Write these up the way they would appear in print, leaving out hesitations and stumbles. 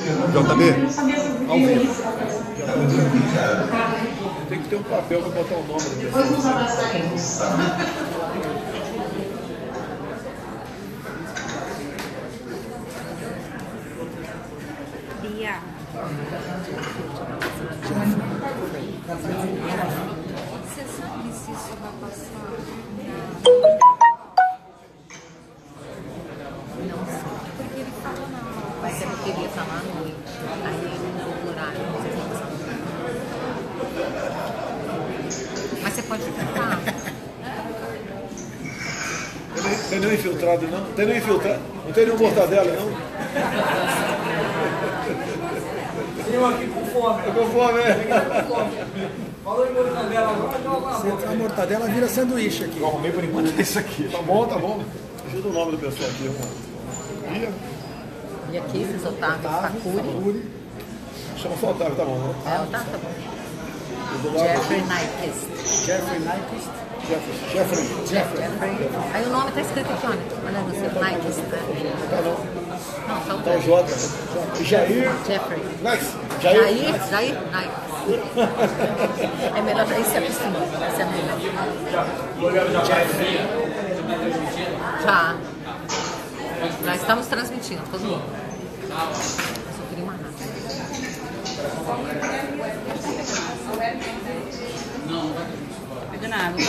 JB, ao vivo. Tem que ter um papel para botar o nome da Depois nos abraçaremos. Bia. Você sabe se isso vai passar? Não sei. Porque ele falou na aula. Vai ser porque ele ia falar à noite. Aí ele mudou o horário. Mas você pode tentar. Tem nenhum infiltrado, não? Tem nenhum infiltrado? Não tem nenhum mortadela, não? Eu aqui com fome. Tô com fome, é? Falou em mortadela agora, Se entrar a mortadela, vira sanduíche aqui. Eu arrumei por enquanto isso aqui. Tá bom, tá bom. Ajuda o nome do pessoal aqui. Bia. E aqui, esses Otávio Facuri. Chama só Otávio, tá bom, né? É, Otávio, tá bom. E do lado Jeffrey aqui, Nyquist. Jeffrey Nyquist. Jeffrey. Aí o nome tá escrito aqui, olha no seu Nyquist. Tá não. Não, tá o Tá o J. E Jair. Jeffrey. Nice. Jair Nyquist. É melhor já ir se acostumando. Esse é melhor. Já estamos transmitindo, todo mundo. Só queria uma rápida. Pega na água.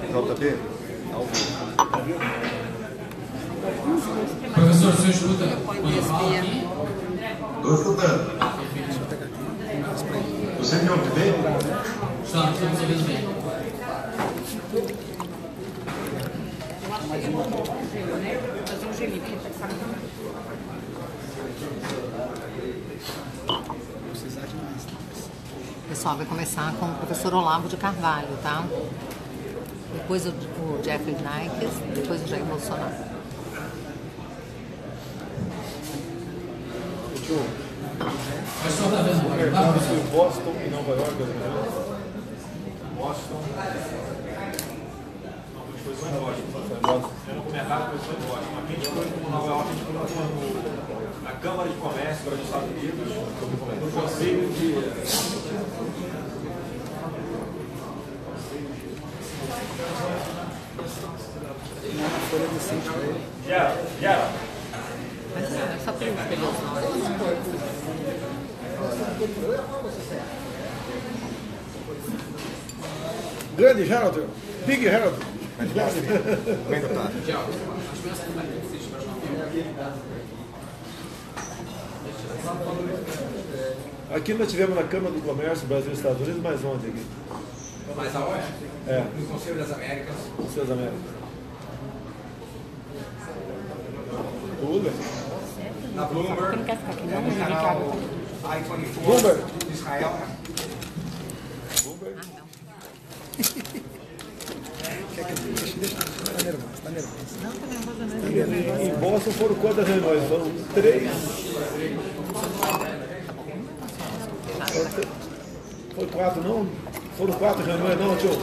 JB. Ao vivo. Professor, o senhor escuta quando eu falo aqui? Estou escutando. Você me ouve bem? Estamos ouvindo bem. Fazer um gelinho, porque tá sabe. Pessoal, vai começar com o professor Olavo de Carvalho, tá? Depois o Jeffrey Nyquist, depois o Jair Bolsonaro. Mas só tá vendo. Mercado foi Boston e Nova York. Boston. Foi em Boston. No mercado foi em Boston. A gente foi como Nova York, a gente foi na Câmara de Comércio dos Estados Unidos, no Conselho de... Folha de sítio pra ele. Já. Mas é só para escrever os nomes. Grande Harold. Big Harold. Bem, deputado. Aqui nós tivemos na Câmara do Comércio Brasil e Estados Unidos, mais ontem aqui. Mas aonde? É, No Conselho das Américas. nos Estados Américas. Tudo. Na Bloomberg. Não quer ficar aqui, não? No canal I-24 Bloomberg. de Israel. Bloomberg. Quer que eu deixe? Tá nervoso, tá nervoso. Não, tá nervosa mesmo. Em Boston foram quantas reuniões? Foram 3. Foi 4, não? Foram 4 reuniões, não, tio?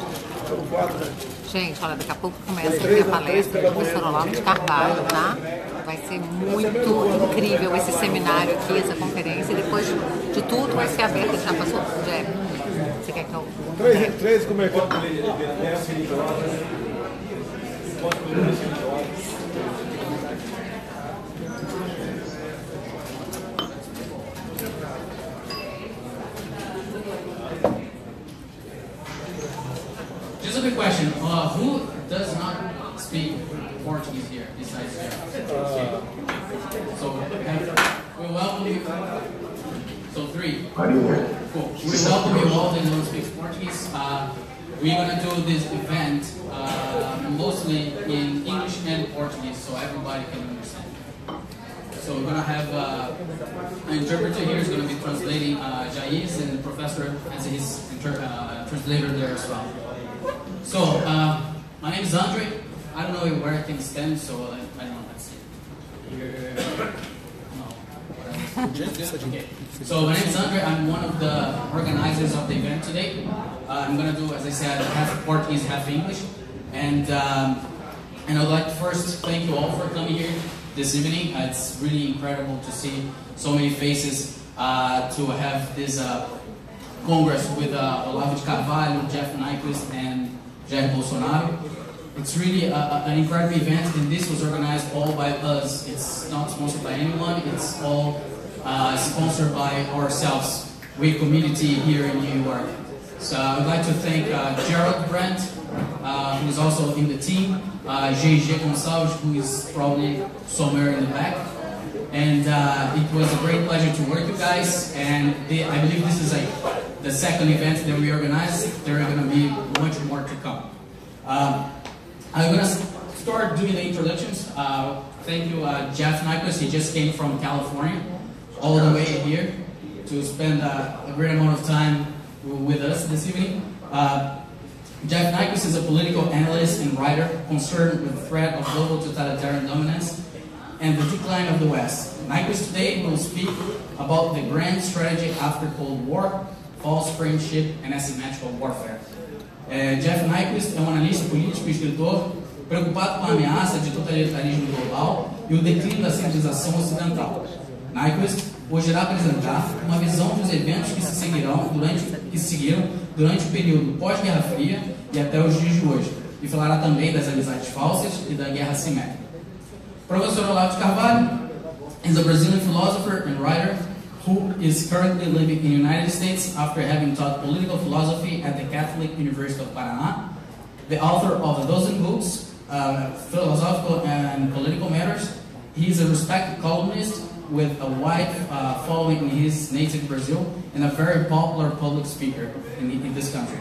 Foram 4, né? Gente, olha, daqui a pouco começa a Três, minha três palestra pela do professor manhã. Olavo de Carvalho, tá? Vai ser muito incrível esse seminário aqui, essa conferência. E depois de tudo vai ser aberto, já passou o Jeff. Você quer que eu... 3 com o mercado. Just a quick question. Who does not speak Portuguese here besides Jeff? So we welcome you. So 3. Cool. We welcome you all that don't speak Portuguese. We're gonna do this event mostly in English and Portuguese, so everybody can understand. So we're gonna have an interpreter here is gonna be translating Jais, and the professor as his translator there as well. So my name is Andre. I don't know where I can stand, so I don't know. Let's see. Here. No. Okay. So my name is Andre. I'm one of the organizers of the event today. I'm gonna do, as I said, half Portuguese, half English, and And I'd like to first thank you all for coming here this evening. It's really incredible to see so many faces, to have this Congress with Olavo de Carvalho, Jeff Nyquist, and Jair Bolsonaro. It's really an incredible event, and this was organized all by us. It's not sponsored by anyone, it's all sponsored by ourselves, we community here in New York. So I'd like to thank Gerald Brandt, who is also in the team, G.G. Gonçalves, who is probably somewhere in the back. And it was a great pleasure to work with you guys, and I believe this is the second event that we organized. There are going to be much more to come. I'm going to start doing the introductions. Thank you, Jeff Nyquist. He just came from California all the way here to spend a great amount of time with us this evening. Jeff Nyquist is a political analyst and writer concerned with the threat of global totalitarian dominance and the decline of the West. Nyquist today will speak about the grand strategy after Cold War, false friendship, and asymmetrical warfare. Jeff Nyquist é um analista político e escritor preocupado com a ameaça de totalitarismo global e o declínio da civilização ocidental. Nyquist hoje irá apresentar uma visão dos eventos que se seguiram durante o período pós-Guerra Fria e até os dias de hoje, e falará também das amizades falsas e da guerra assimétrica. Professor Olavo de Carvalho is a Brazilian philosopher and writer who is currently living in the United States after having taught political philosophy at the Catholic University of Paraná, the author of a dozen books, philosophical and political matters. He is a respected columnist with a wide following in his native Brazil and a very popular public speaker in this country.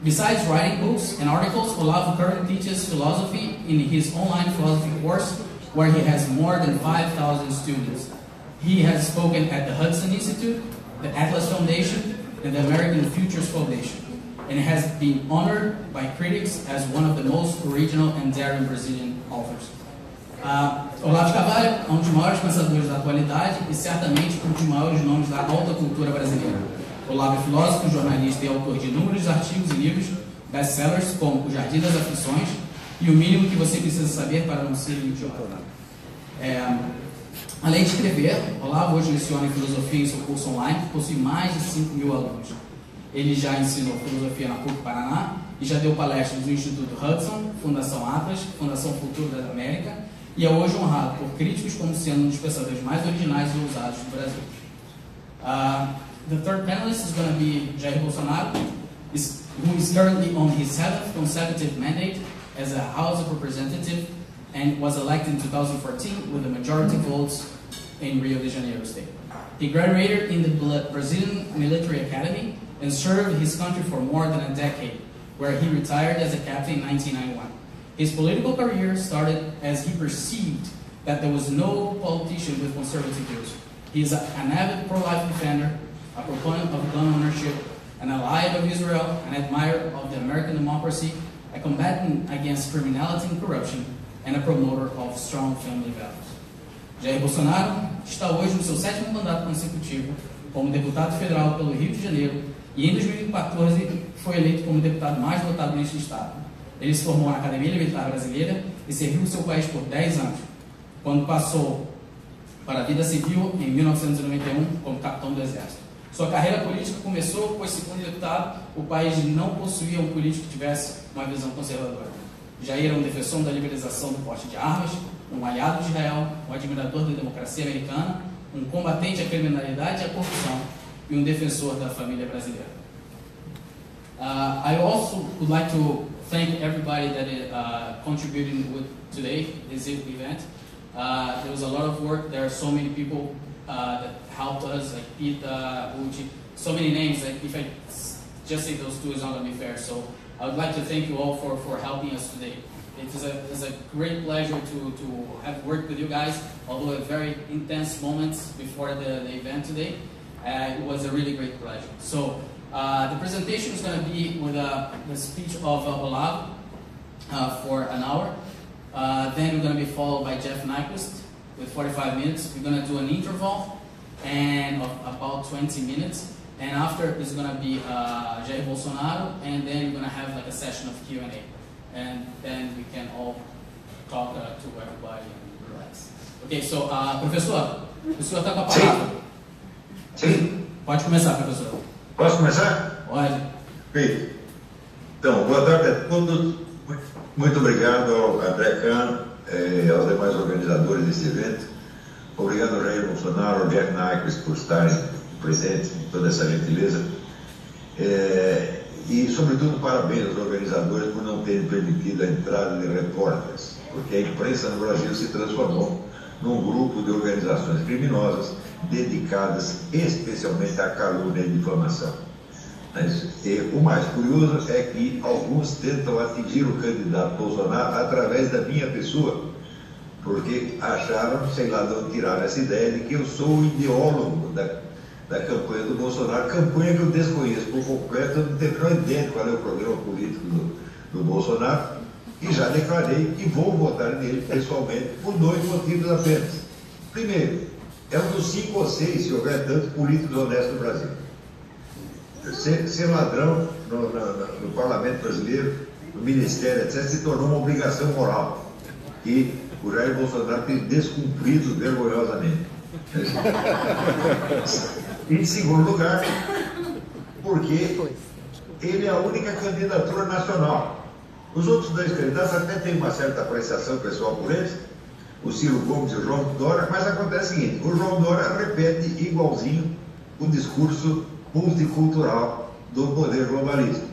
Besides writing books and articles, Olavo currently teaches philosophy in his online philosophy course, where he has more than 5,000 students. He has spoken at the Hudson Institute, the Atlas Foundation, and the American Futures Foundation, and has been honored by critics as one of the most original and daring Brazilian authors. Olavo de Carvalho é um dos maiores pensadores da atualidade e certamente um dos maiores nomes da alta cultura brasileira. Olavo é filósofo, jornalista e autor de inúmeros artigos e livros, best-sellers como O Jardim das Aflições e O Mínimo que Você Precisa Saber para Não Ser Idiota. Além de escrever, Olavo hoje leciona em filosofia em seu curso online, que possui mais de 5.000 alunos. Ele já ensinou filosofia na PUC Paraná e já deu palestras no Instituto Hudson, Fundação Atlas, Fundação Futuro da América, e é hoje honrado por críticos como sendo um dos pensadores mais originais e ousados do Brasil. The third panelist is going to be Jair Bolsonaro, who is currently on his 7th consecutive mandate as a House of Representative and was elected in 2014 with the majority votes in Rio de Janeiro state. He graduated in the Brazilian Military Academy and served his country for more than a decade, where he retired as a captain in 1991. His political career started as he perceived that there was no politician with conservative views. He is an avid pro-life defender, a proponent of gun ownership, an ally of Israel, an admirer of the American democracy, a combatant against criminality and corruption, and a promoter of strong family values. Jair Bolsonaro está hoje no seu 7º mandato consecutivo como deputado federal pelo Rio de Janeiro e em 2014 foi eleito como deputado mais votado neste estado. Ele se formou na Academia Militar Brasileira e serviu o seu país por 10 anos, quando passou para a vida civil em 1991 como capitão do Exército. Sua carreira política começou, pois, segundo deputado, o país não possuía um político que tivesse uma visão conservadora. Jair era um defensor da liberalização do porte de armas, um aliado de Israel, um admirador da democracia americana, um combatente à criminalidade e à corrupção e um defensor da família brasileira. I also would like to thank everybody that is contributing with today, this event. There was a lot of work. There are so many people that helped us, like Pita, Uchi, so many names. Like if I just say those two, it's not going to be fair. So I would like to thank you all for helping us today. It is a great pleasure to have worked with you guys, although a very intense moments before the event today. It was a really great pleasure. So the presentation is going to be with the speech of Olavo for an hour. Then we're going to be followed by Jeff Nyquist with 45 minutes. We're going to do an interval and of about 20 minutes. And after is going to be Jair Bolsonaro, and then we're going to have like a session of Q&A. And then we can all talk to everybody and relax. Ok, so, professor, o senhor está com a palavra. Sim. Pode começar, professor. Posso começar? Pode. Perfeito. Então, boa tarde a todos. Muito obrigado ao André Kahn e aos demais organizadores desse evento. Obrigado ao Jair Bolsonaro, ao Jeff Nyquist por estarem presentes com toda essa gentileza. E, sobretudo, parabéns aos organizadores por não terem permitido a entrada de repórteres, porque a imprensa no Brasil se transformou num grupo de organizações criminosas dedicadas especialmente à calúnia e difamação. E o mais curioso é que alguns tentam atingir o candidato Bolsonaro através da minha pessoa, porque acharam, sei lá de onde tiraram essa ideia de que eu sou o ideólogo da campanha do Bolsonaro, campanha que eu desconheço por completo, eu não tenho a ideia de qual é o programa político do Bolsonaro, e já declarei que vou votar nele pessoalmente por 2 motivos apenas. Primeiro, é um dos 5 ou 6, se houver tantos políticos honestos no Brasil. Ser ladrão no parlamento brasileiro, no ministério, etc., se tornou uma obrigação moral, que o Jair Bolsonaro tem descumprido vergonhosamente. Em segundo lugar, porque ele é a única candidatura nacional. Os outros 2 candidatos até têm uma certa apreciação pessoal por eles, o Ciro Gomes e o João Dória, mas acontece o seguinte: o João Dória repete igualzinho o discurso multicultural do poder globalista.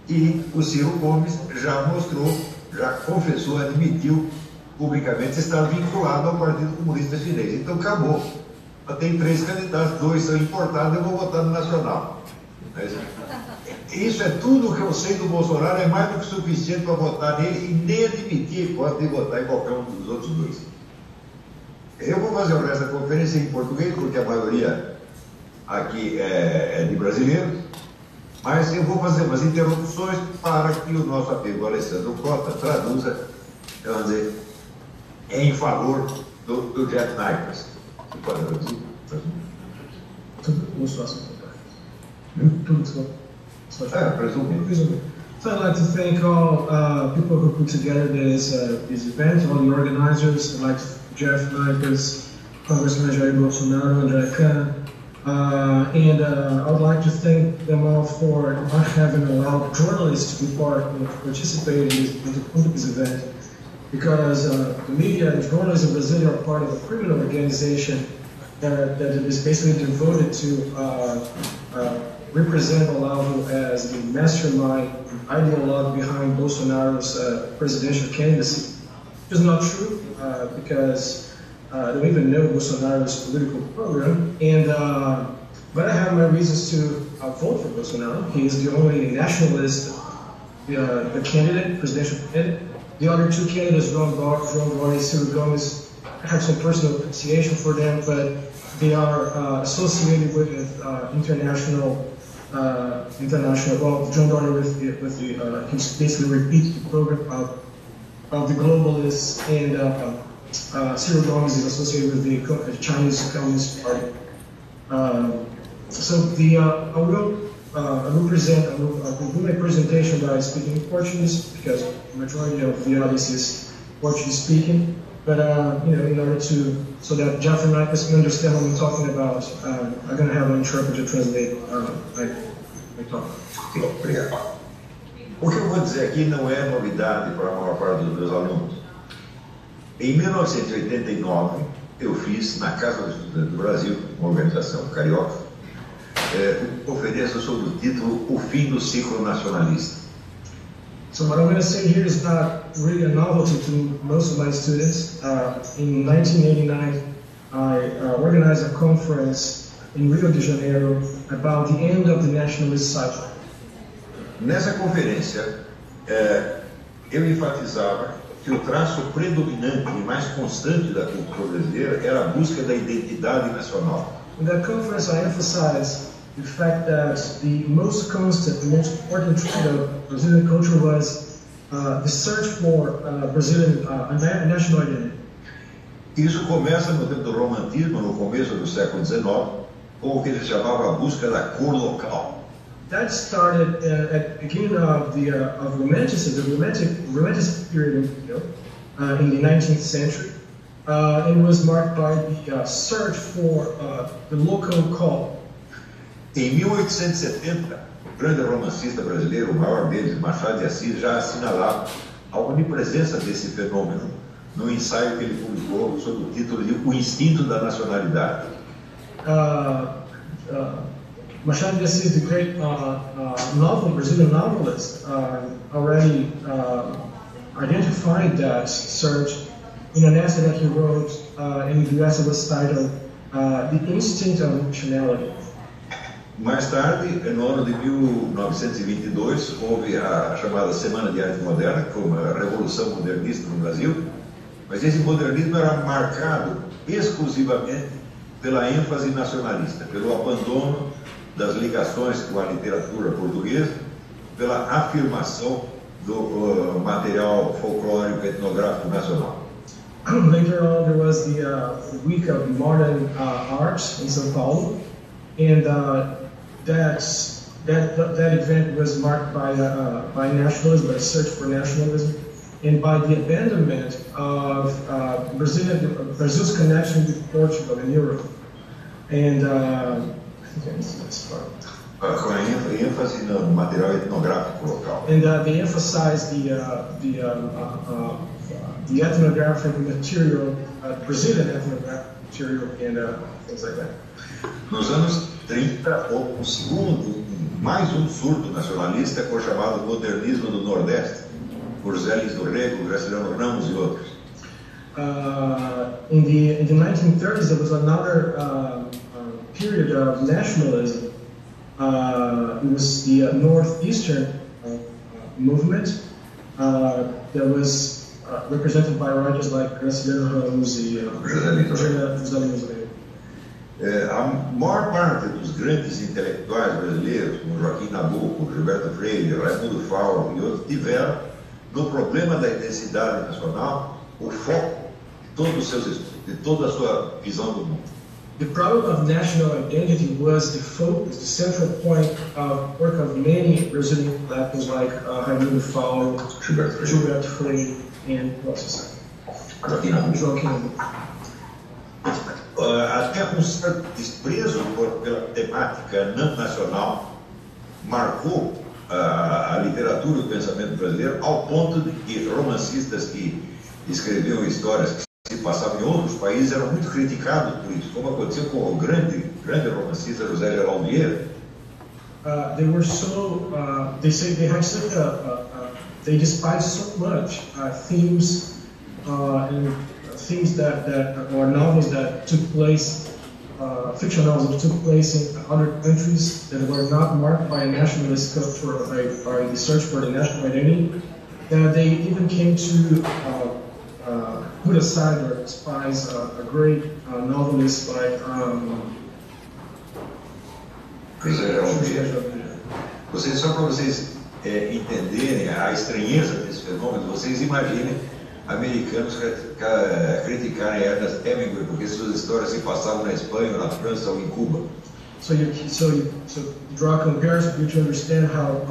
E o Ciro Gomes já mostrou, já confessou, admitiu publicamente estar vinculado ao Partido Comunista Chinês. Então acabou. Tem 3 candidatos, 2 são importados, eu vou votar no nacional. Isso é tudo que eu sei do Bolsonaro, é mais do que suficiente para votar nele e nem admitir que pode votar em qualquer um dos outros 2. Eu vou fazer o resto da conferência em português, porque a maioria aqui é de brasileiros, mas eu vou fazer umas interrupções para que o nosso amigo Alessandro Cota traduza, vamos dizer, em favor do Jeff Nyquist. Você pode traduzir? So I'd like to thank all people who put together this event, all the organizers. I'd like to Jeff Nyquist, Congressman Jair Bolsonaro, André Kahn, and I would like to thank them all for not having allowed journalists to be participate in this event, because the media and journalists in Brazil are part of a criminal organization that is basically devoted to represent Olavo as the mastermind ideologue behind Bolsonaro's presidential candidacy. Which is not true, because I don't even know Bolsonaro's political program, and but I have my reasons to vote for Bolsonaro. He is the only nationalist candidate, presidential candidate. The other 2 candidates, João Dória and Ciro Gomes, I have some personal appreciation for them, but they are associated with international. Well, João Dória with the he basically repeats the program of the globalists, and Ciro Gomes is associated with the Chinese Communist Party. So I will do my presentation by speaking in Portuguese, because the majority of the audience is Portuguese speaking. But in order so that Jeff and Nyquist can understand what I'm talking about, I'm going to have an interpreter translate my talk. Obrigado. O que eu vou dizer aqui não é novidade para a maior parte dos meus alunos. Em 1989, eu fiz, na Casa do Estudante do Brasil, uma organização carioca, conferência sobre o título O Fim do Ciclo Nacionalista. So what I'm going to say here is not really a novelty to most of my students. In 1989, I organized a conference in Rio de Janeiro about the end of the nationalist cycle. Nessa conferência, eu enfatizava que o traço predominante e mais constante da cultura brasileira era a busca da identidade nacional. In that conference, I emphasized the fact that the most constant, the most important trait of Brazilian culture was the search for Brazilian national identity. Isso começa no tempo do romantismo, no começo do século XIX, com o que se chamava a busca da cor local. That started at the beginning of the Romanticism, the romantic period, in the 19th century. It was marked by the search for the local call. Em 1870, o grande romancista brasileiro, o maior deles, Machado de Assis, já assinalava a onipresença desse fenômeno no ensaio que ele publicou sob o título de O Instinto da Nacionalidade. Machado de Assis, the great Brazilian novelist, already identified that search in an essay that he wrote in the essay was titled The Instinct of Nationality. Mais tarde, no ano de 1922, houve a chamada Semana de Arte Moderna, que foi uma revolução modernista no Brasil, mas esse modernismo era marcado exclusivamente pela ênfase nacionalista, pelo abandono das ligações com a literatura portuguesa, pela afirmação do material folclórico etnográfico nacional. Later on, there was the Week of Modern Art in São Paulo, and that event was marked by nationalism, by a search for nationalism, and by the abandonment of Brazil's connection with Portugal and Europe. And I think I missed this part. Com a ênfase no material etnográfico local. And they emphasized the ethnographic material, Brazilian ethnographic material, and things like that. Nos anos 30, houve mais um surto nacionalista, que foi chamado Modernismo do Nordeste, por José Lins do Rego, Graciliano Ramos e outros. In the 1930s, there was another period of nationalism. It was the Northeastern movement that was represented by writers like Graciliano Ramos e José Lins do Rego. A maior parte dos grandes intelectuais brasileiros, como Joaquim Nabuco, Gilberto Freire, Raimundo Fauro e outros, tiveram no problema da identidade nacional o foco de todos os seus estudos, de toda a sua visão do mundo. The problem of national identity was the focus, the central point of work of many Brazilian intellectuals like Raimundo Fauro, Gilberto Freire, and Joaquim Nabuco. Joaquim Nabuco. Até um certo desprezo pela temática não nacional marcou a literatura e o pensamento brasileiro, ao ponto de que romancistas que escreviam histórias que se passavam em outros países eram muito criticados por isso, como aconteceu com o grande romancista José Geraldo Vieira. They were so, they say they had such they despised so much themes and things that or novels that took place, fictional novels that took place in other countries that were not marked by a nationalist culture or by the search for the national identity, that they even came to put aside or despise a great novelist like Só para vocês entenderem a estranheza desse fenômeno, vocês imaginem americanos criticarem Ernest Hemingway porque suas histórias se passavam na Espanha, na França ou em Cuba. So draw a comparison for you to understand how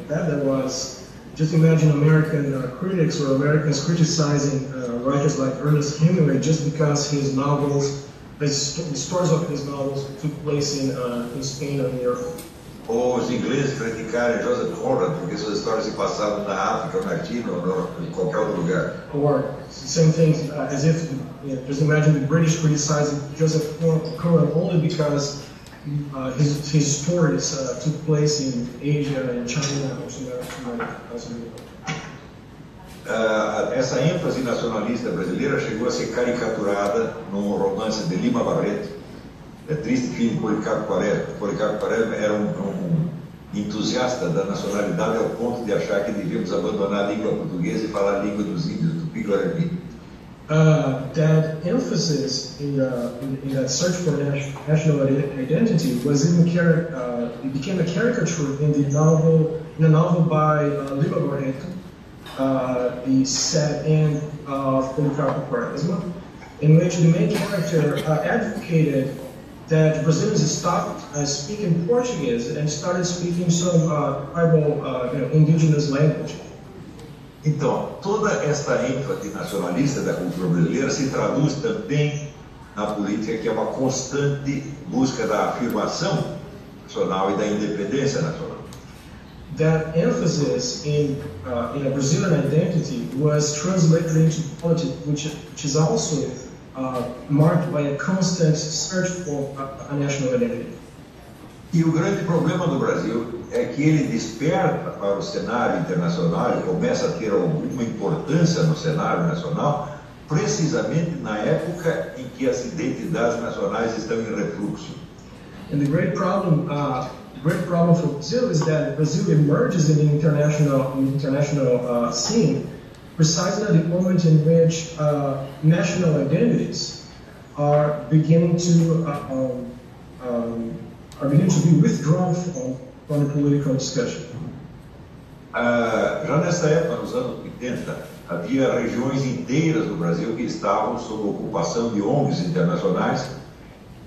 bad that was. Just imagine American critics or Americans criticizing writers like Ernest Hemingway just because his novels, the stories of his novels took place in Spain or in Europe. Ou os ingleses criticarem Joseph Conrad porque suas histórias se passavam na África, ou na China, ou em qualquer outro lugar. Or same thing, as if, just imagine the British criticizing Joseph Conrad only because his stories took place in Asia and China or somewhere else in Europe. Essa ênfase nacionalista brasileira chegou a ser caricaturada num romance de Lima Barreto, Triste Fim de Policarpo Quaresma. Policarpo Quaresma era um entusiasta da nacionalidade ao ponto de achar que devíamos abandonar a língua portuguesa e falar a língua dos índios, Tupi-Guarani. That emphasis in that search for national identity was even it became a caricature in a novel by Lima Barreto, The Sad End of Policarpo Quaresma, in which the main character advocated that Brazilians stopped speaking Portuguese and started speaking some tribal, indigenous language. Então, toda esta ênfase nacionalista da cultura brasileira se traduz também na política, que é uma constante busca da afirmação nacional e da independência nacional. That emphasis in a Brazilian identity was translated into politics, which is also marked by a constant search for a national identity. E o grande problema do Brasil é que ele desperta para o cenário internacional e começa a ter alguma importância no cenário nacional, precisamente na época em que as identidades nacionais estão em refluxo. And the great problem for Brazil is that Brazil emerges in the international scene precisely at the moment in which national identities are beginning to be withdrawn from the political discussion. Já nessa época, nos anos 80, havia regiões inteiras do Brasil que estavam sob ocupação de ONGs internacionais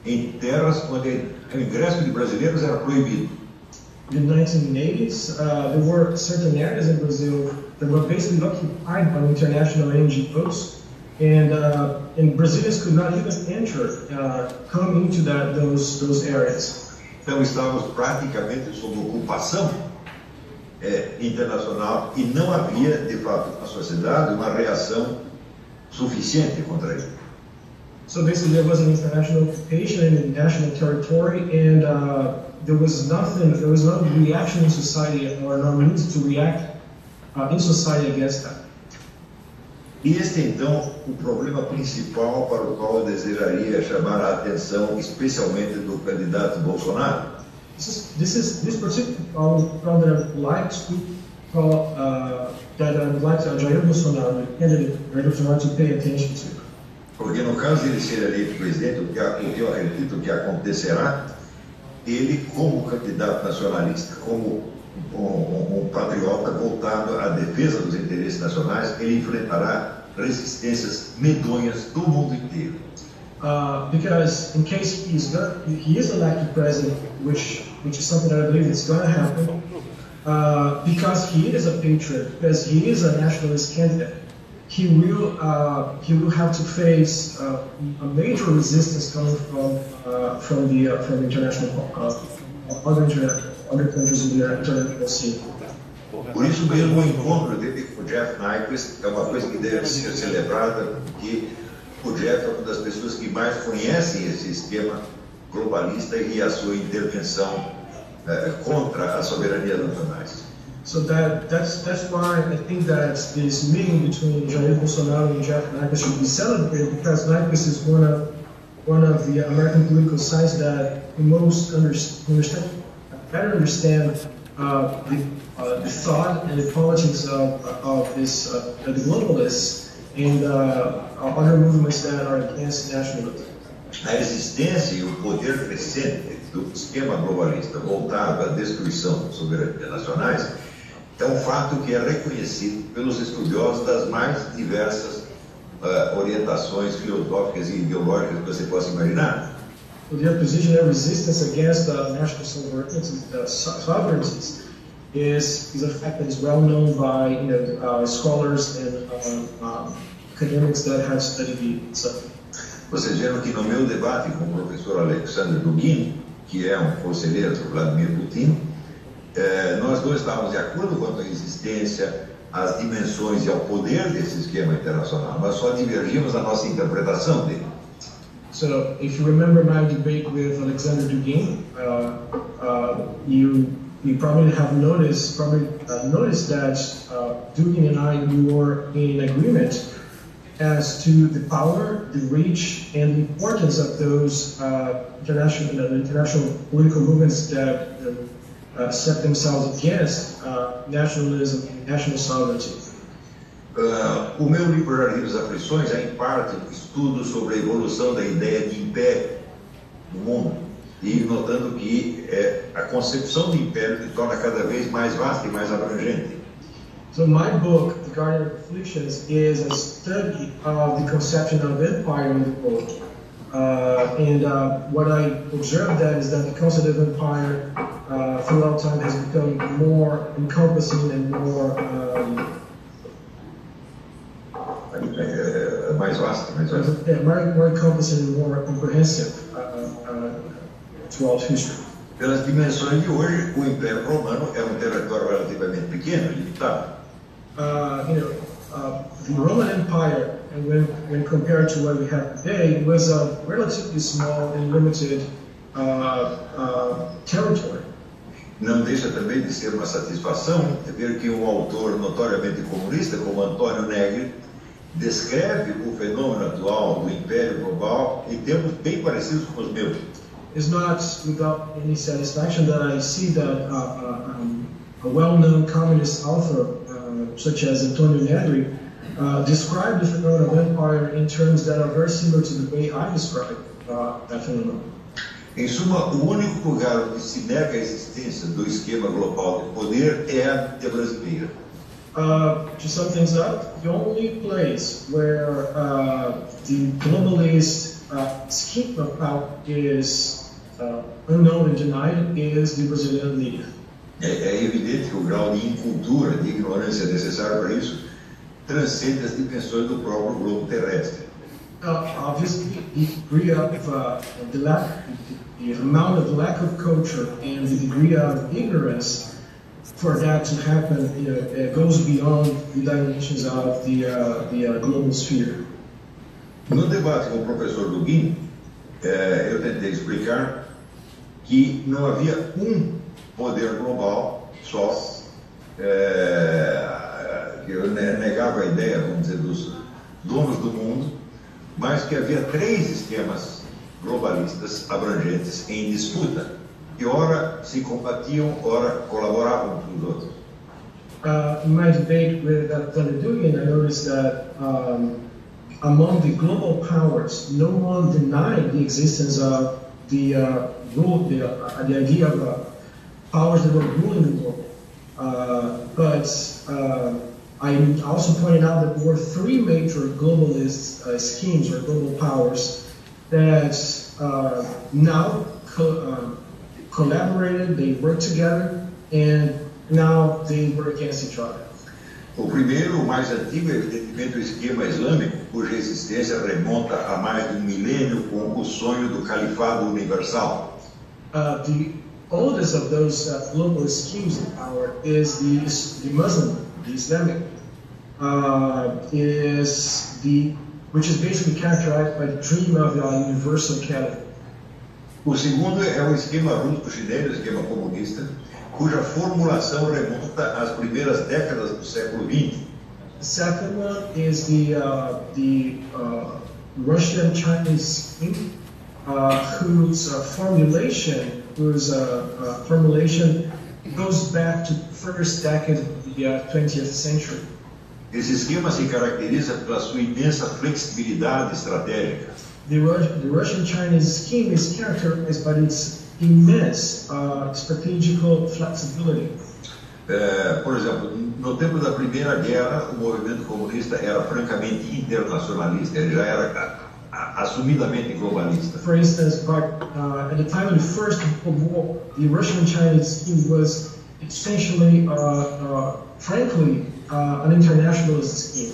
em terras onde o ingresso de brasileiros era proibido. In the 1980s, there were certain areas in Brazil that were basically occupied by international NGOs, and Brazilians could not even come into those areas. Então estávamos praticamente sob ocupação internacional e não havia, de fato, na sociedade uma reação suficiente contra ele. So basically, there was an international occupation in the national territory, and there was no reaction in society, or no need to react in society against that. E este, então, o problema principal para o qual eu desejaria chamar a atenção, especialmente do candidato Bolsonaro. This particular problem that I would like to call, that I would like Jair Bolsonaro, the candidate Jair Bolsonaro, to pay attention to. Porque no caso de ele ser eleito presidente, o que eu acredito que acontecerá, ele, como candidato nacionalista, como um patriota voltado à defesa dos interesses nacionais, ele enfrentará resistências medonhas do mundo inteiro. Because in case he is elected president, which is something that I believe is going to happen, because he is a patriot, because he is a nationalist candidate, he will have to face a major resistance coming from the international other countries in the international scene. Por isso mesmo o encontro dele com o Jeff Nyquist é uma coisa que deve ser celebrada, porque o Jeff é uma das pessoas que mais conhecem esse esquema globalista e a sua intervenção contra as soberanias nacionais. So that's why I think that this meeting between Jair Bolsonaro and Jeff Nyquist should be celebrated, because Nyquist is one of the American political science that most better understand the thought and the politics of this the globalists and other movements that are against nationalism. A existência e o poder crescente do esquema globalista voltado à destruição das soberanias nacionais é um fato que é reconhecido pelos estudiosos das mais diversas orientações filosóficas e ideológicas que você possa imaginar. So the opposition and resistance against national sovereignties is a fact that is well known by scholars and academics that have studied the subject. Vocês viram que no meu debate com o professor Alexandre Dugin, que é um conselheiro do Vladimir Putin, nós dois estávamos de acordo quanto à existência, às dimensões e ao poder desse esquema internacional. Nós só divergimos na nossa interpretação dele. So, if you remember my debate with Alexander Dugin, you probably have noticed that Dugin and I were in agreement as to the power, the reach, and the importance of those international political movements that set themselves against nationalism and national sovereignty. O meu livro Jardim das Aflições é, em parte, um estudo sobre a evolução da ideia de império no mundo, e notando que a concepção de império se torna cada vez mais vasta e mais abrangente. So my book, The Garden of Afflictions, is a study of the conception of empire in the world. What I observed that is that the concept of empire throughout time has become more encompassing and more vasta, mas more encompassing and more comprehensive throughout history. pelas dimensões de hoje, o Império Romano é um território relativamente pequeno, limitado. The Roman Empire, and when compared to what we have today, was a relatively small and limited territory. Não deixa também de ser uma satisfação ver que um autor notoriamente comunista, como Antônio Negri, descreve o fenômeno atual do Império Global em termos bem parecidos com os meus. It's not without any satisfaction that I see that a well-known communist author, such as Antonio Negri, described the phenomenon of empire in terms that are very similar to the way I describe that phenomenon. Em suma, o único lugar onde se nega a existência do esquema global de poder é a mídia brasileira. To sum things up, the only place where the globalist scheme of power is unknown and denied is the Brazilian media. É evidente que o grau de incultura, de ignorância necessário para isso, transcende as dimensões do próprio globo terrestre. Obviously, the degree of the amount of lack of culture and the degree of ignorance for that to happen, goes beyond the dimensions of the global sphere. No debate com o professor Dugin, eu tentei explicar que não havia um poder global só, que eu negava a ideia, vamos dizer, dos donos do mundo, mas que havia três esquemas globalistas abrangentes em disputa, que ora se combatiam, ora colaboravam com os outros. In my debate with Dr. Dugin, I noticed that among the global powers, no one denied the existence of the idea of powers that were ruling the world. But I also pointed out that there were three major globalist schemes or global powers that now collaborated, they worked together, and now they work against each other. O primeiro, o mais antigo, é evidentemente o esquema islâmico, cuja existência remonta a mais de milênio com o sonho do califado universal. The oldest of those globalist schemes of power is the Muslim, the Islamic, which is basically characterized by the dream of a universal caliph. O segundo é o esquema russo-chinês, o esquema comunista, cuja formulação remonta às primeiras décadas do século XX. The second one is the Russian-Chinese scheme, whose formulation goes back to the first decade of the 20th century. Esse esquema se caracteriza pela sua imensa flexibilidade estratégica. The Russian-Chinese scheme is characterized by its immense strategical flexibility. Por exemplo, no tempo da Primeira Guerra, o movimento comunista era francamente internacionalista, ele já era assumidamente globalista. For instance, at the time of the First World War, the Russian-Chinese scheme was essentially, frankly, an internationalist scheme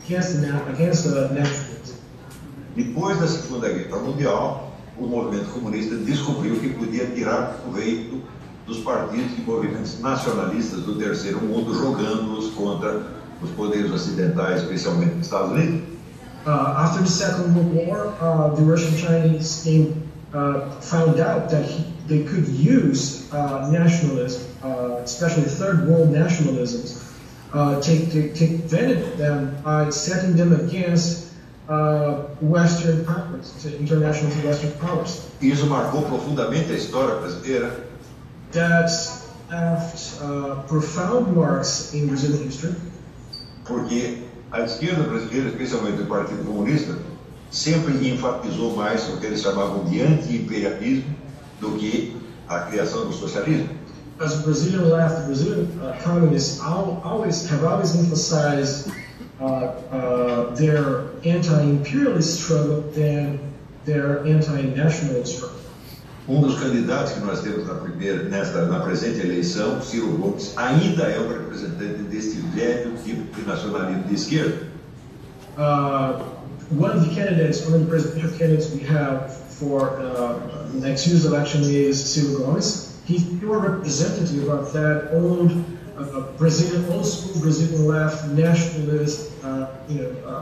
against the nationalism. Depois da Segunda Guerra Mundial, o movimento comunista descobriu que podia tirar proveito dos partidos e movimentos nacionalistas do Terceiro Mundo, jogando-os contra os poderes ocidentais, especialmente os Estados Unidos. After the Second World War, the Russian-Chinese scheme found out that they could use nationalism, especially Third World nationalisms, take advantage of them by setting them against Western powers, international Western powers. Isso marcou profundamente a história brasileira. That left profound marks in Brazilian history. Porque a esquerda brasileira, especialmente o Partido Comunista, sempre enfatizou mais o que eles chamavam de anti-imperialismo do que a criação do socialismo. As the Brazilian left, the Brazilian communists have always emphasized their anti-imperialist struggle than their anti-nationalist struggle. Dos candidatos que nós temos na presente eleição, Ciro Gomes, ainda é um representante deste velho tipo de nacionalismo de esquerda. one of the candidates, one of the presidential candidates we have for next year's election is Ciro Gomes. He's pure representative of that old Brazilian, old school Brazilian left nationalist,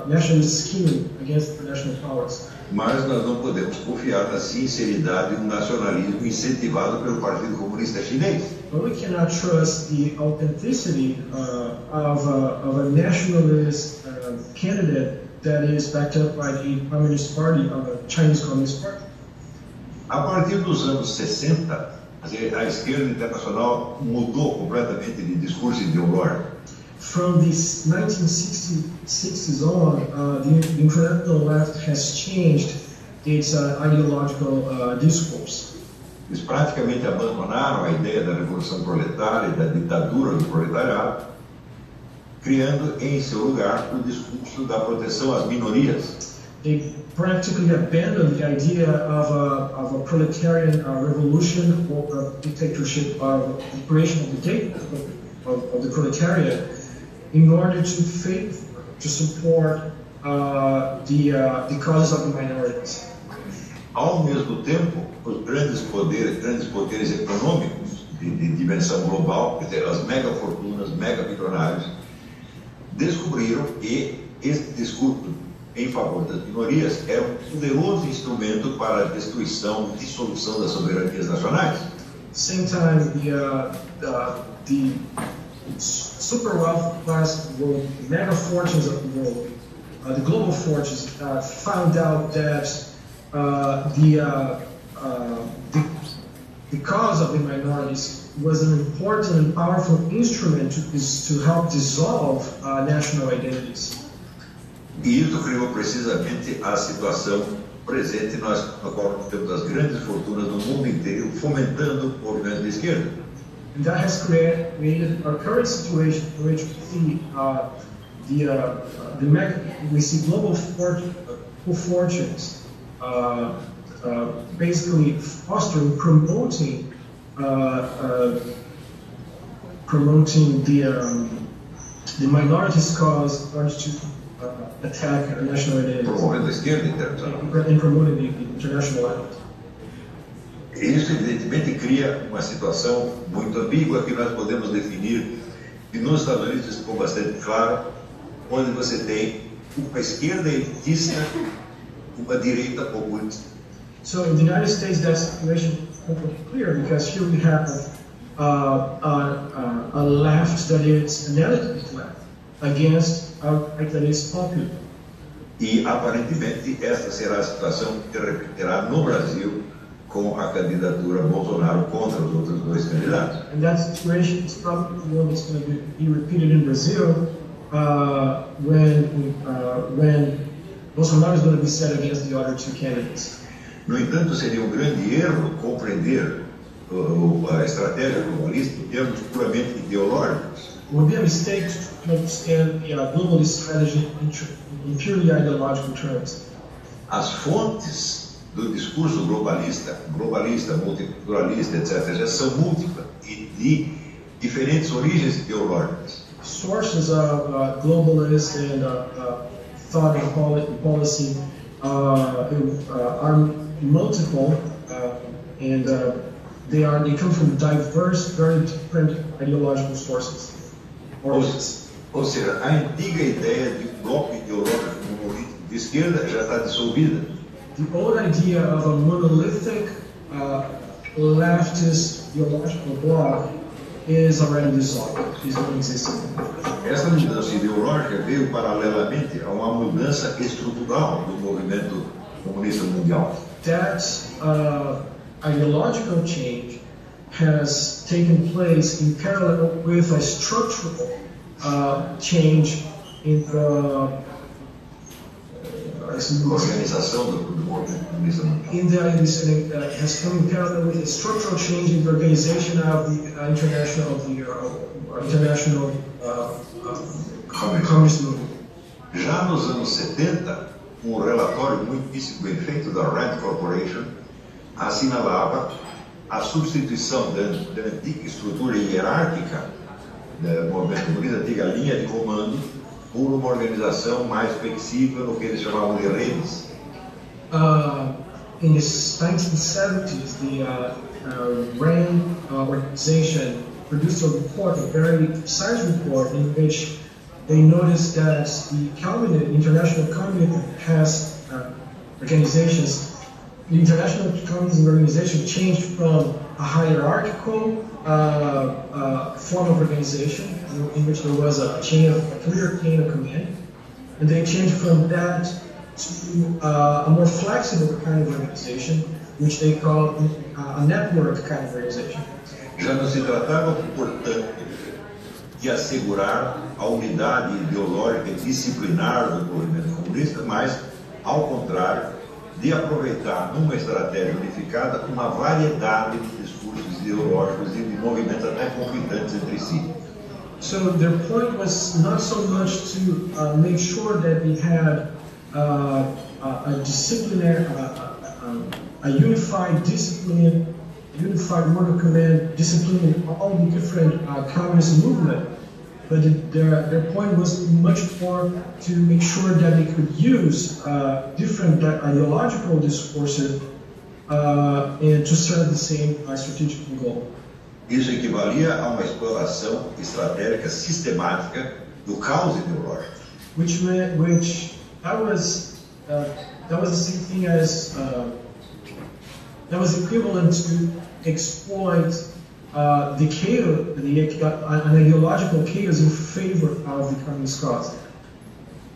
nationalist scheme against international powers. Mas nós não podemos confiar na sinceridade do nacionalismo incentivado pelo Partido Comunista Chinês. But we cannot trust the authenticity of a nationalist candidate that is backed up by the Communist Party, of a Chinese Communist Party. A partir dos anos 60, a esquerda internacional mudou completamente de discurso ideológico. From the 1960s on, the international left has changed its ideological discourse. Eles praticamente abandonaram a ideia da revolução proletária e da ditadura do proletariado, criando em seu lugar o discurso da proteção às minorias. They practically abandoned the idea of a proletarian revolution or a dictatorship, of the creation of the proletariat, in order to support the causes of the minorities. Ao mesmo tempo, os grandes poderes econômicos de dimensão global, quer dizer, as megafortunas, megamilionários, descobriram que esse discurso em favor das minorias era um poderoso instrumento para a destruição e dissolução das soberanias nacionais. Same time, the super wealth class world, the mega fortunes of the world, the global fortunes, found out that the cause of the minorities was an important and powerful instrument to help dissolve national identities. E isso criou precisamente a situação presente na qual temos as grandes fortunas no mundo inteiro fomentando o movimento de esquerda. And that has created a current situation in which we see global fortunes basically fostering, promoting the minorities' cause in order to attack national identity. Promovendo a esquerda internacional. And promoting the international identity. Isso, evidentemente, cria uma situação muito ambígua que nós podemos definir, e nos Estados Unidos isso ficou bastante claro, onde você tem uma esquerda elitista, uma direita populista. So in the United States, that situation is completely clear, because here we have a left that is an elitist left against a right that is popular. E aparentemente esta será a situação que repetirá no Brasil com a candidatura Bolsonaro contra os outros dois candidatos. And that situation is probably the one that's going to be repeated in Brazil when Bolsonaro is going to be set against the other two candidates. No entanto, seria um grande erro compreender a estratégia globalista em termos puramente ideológicos. It would be a mistake to understand the globalist strategy in purely ideological terms. As fontes do discurso globalista, multiculturalista, etc., já são múltiplas e de diferentes origens ideológicas. Sources of globalist and thought and policy are multiple, and they come from diverse, very different ideological sources. Ou seja, a antiga ideia de um bloco ideológico monolítico de esquerda já está dissolvida. The old idea of a monolithic leftist ideological bloc is already dissolved, is non-existent. Essa mudança ideológica veio paralelamente a uma mudança estrutural do movimento comunista mundial. That ideological change has taken place in parallel with a structural change in the organização do movimento comunista mundial. Has come in parallel with a structural change in the organization of the international communist movement. Já nos anos 70, um relatório muitíssimo bem feito da Rand Corporation assinalava a substituição da antiga estrutura hierárquica do movimento comunista, a antiga linha de comando, por uma organização mais flexível no que eles chamavam de redes. In the 1970s, the RAND organization produced a report, a very precise report, in which they noticed that the international community has organizations. The international communism organization changed from a hierarchical form of organization, in which there was a clear chain of command, and they changed from that to a more flexible kind of organization, which they call a network kind of organization. Já não se tratava, portanto, de assegurar a unidade ideológica e disciplinar do movimento comunista, mas, ao contrário, de aproveitar numa estratégia unificada uma variedade de discursos ideológicos e de movimentos até conflitantes entre si. So their point was not so much to make sure that we had a disciplinary, a unified discipline, unified word of command, disciplining all the different communist movement. But their point was much more to make sure that they could use different ideological discourses and to serve the same strategic goal. Isso equivalia a uma exploração estratégica sistemática do caos ideológico. That was the same thing as that was equivalent to exploit the chaos, an ideological chaos in favor of the communist cause.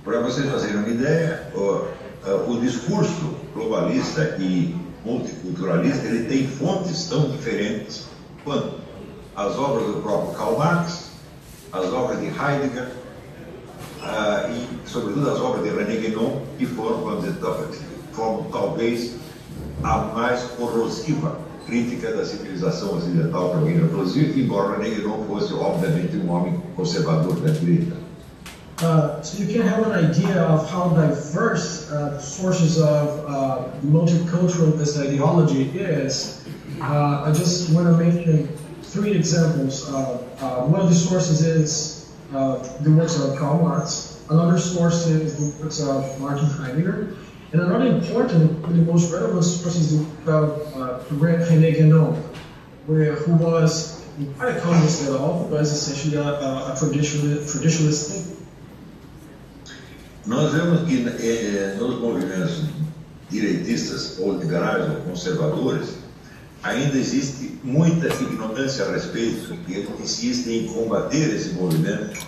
Para vocês fazerem uma ideia, o discurso globalista e multiculturalista ele tem fontes tão diferentes quanto as obras do próprio Karl Marx, as obras de Heidegger e, sobretudo, as obras de René Guénon, que foram, vamos dizer, talvez a mais corrosiva crítica da civilização ocidental que alguém produziu, embora René Guénon fosse, obviamente, homem conservador da direita. So you can have an idea of how diverse the sources of multiculturalist ideology is. I just want to mention 3 examples. One of the sources is the works of Karl Marx. Another source is the works of Martin Heidegger. And another important, the most relevant source is the work of René Guénon, who was not a communist at all, but was essentially a traditionalist thinker. Nós vemos que nos movimentos direitistas ou liberais ou conservadores ainda existe muita ignorância a respeito, porque insistem em combater esse movimento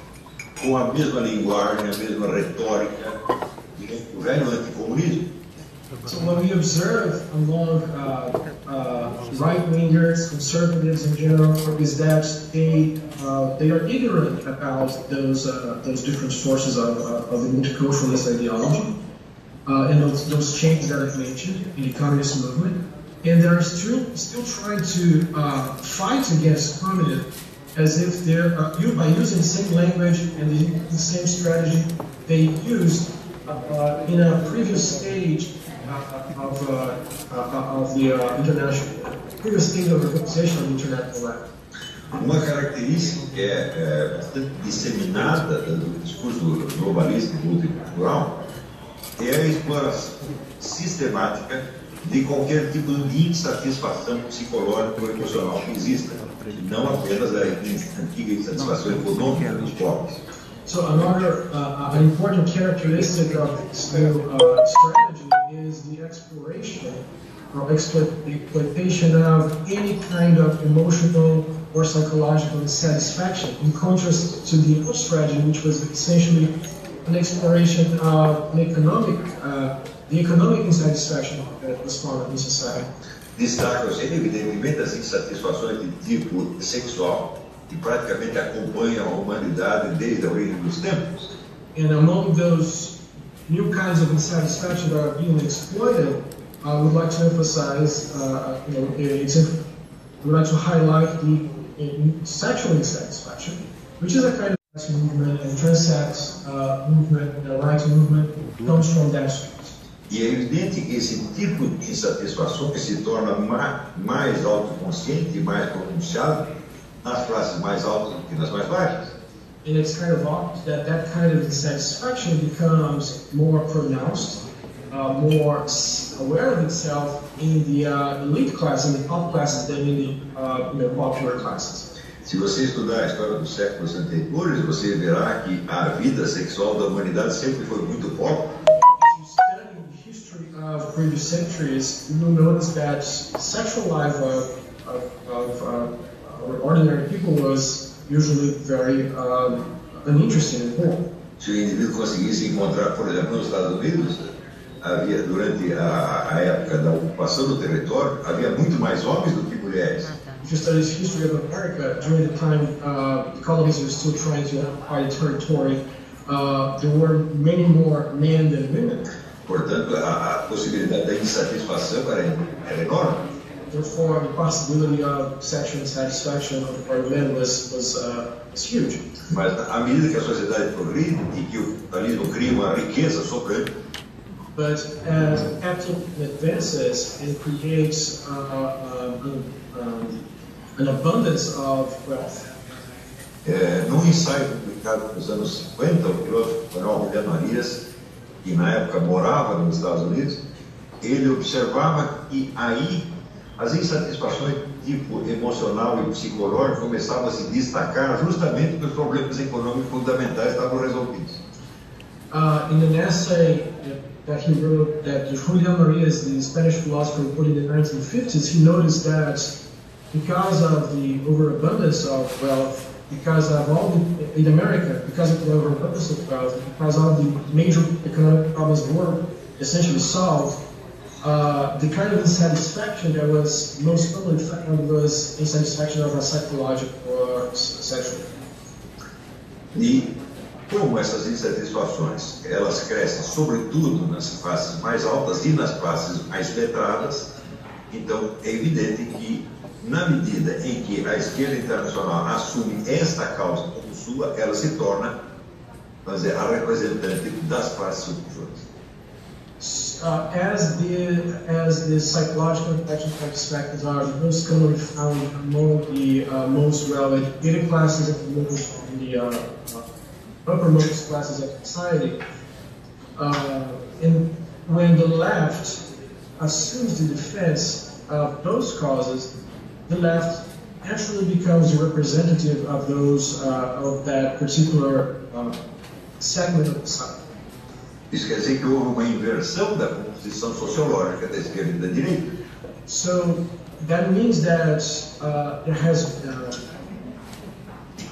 com a mesma linguagem, a mesma retórica do velho anticomunismo. So what we observe among right-wingers, conservatives in general, is that they are ignorant about those different sources of the multiculturalist ideology and those changes that I've mentioned in the communist movement, and they're still trying to fight against communism as if they're by using the same language and the same strategy they used in a previous stage of the previous stage of organization of the international life. Uma característica que é bastante disseminada do discurso globalista e multicultural é a exploração sistemática de qualquer tipo de insatisfação psicológica ou emocional que exista, não apenas a antiga insatisfação econômica dos povos. So another an important characteristic of this new strategy is the exploration or exploitation of any kind of emotional or psychological dissatisfaction, in contrast to the old strategy, which was essentially an exploration of the economic insatisfaction that was found in society. Destacam-se evidentemente as insatisfações de tipo sexual, que praticamente acompanham a humanidade desde a origem dos tempos. And among those new kinds of insatisfaction that are being exploited, I would like to emphasize, would like to highlight the sexual insatisfaction, which is a kind of movement and transsex movement, the rights movement, comes from that source. E é evidente que esse tipo de insatisfação que se torna mais autoconsciente e mais pronunciado nas classes mais altas do que nas mais baixas. and it's kind of obvious that that kind of dissatisfaction becomes more pronounced, more aware of itself in the elite class, in the top classes, than in the popular classes. Se você estudar a história dos séculos anteriores, você verá que a vida sexual da humanidade sempre foi muito pobre. If you study the history of previous centuries, you will notice that sexual life of ordinary people was usually very uninteresting and poor. Se o indivíduo conseguisse encontrar, por exemplo, nos Estados Unidos, havia, durante a época da ocupação do território, havia muito mais homens do que mulheres. If you study the history of America, during the time the colonies were still trying to occupy the territory, there were many more men than women. Portanto, a possibilidade da insatisfação era enorme. Therefore, the possibility of sexual insatisfaction for men was huge. Mas à medida que a sociedade progride e que o capitalismo cria uma riqueza sobrante, but as capital advances and creates an abundance of wealth. Num ensaio publicado nos anos 50, o filósofo espanhol Julián Marías, que na época morava nos Estados Unidos, ele observava que aí as insatisfações de tipo emocional e psicológico começavam a se destacar justamente porque os problemas econômicos fundamentais estavam resolvidos. In an essay that he wrote, that Julián Marías, the Spanish philosopher, put in the 1950s, he noticed that because of the overabundance of wealth, because of all the, in America, because of the overabundance of wealth, because all the major economic problems were essentially solved, the kind of insatisfaction that was most commonly found was insatisfaction of a psychological or sexual. E como essas insatisfações, elas crescem sobretudo nas classes mais altas e nas classes mais letradas, então é evidente que na medida em que a esquerda internacional assume esta causa como sua, ela se torna, vamos dizer, a representante das classes superiores. As the psychological and factors are most commonly found among the most well-educated classes and the uppermost classes of society, and when the left assumes the defense of those causes, the left naturally becomes a representative of those of that particular segment of society. Isso quer dizer que houve uma inversão da composição sociológica da esquerda e da direita. So that means that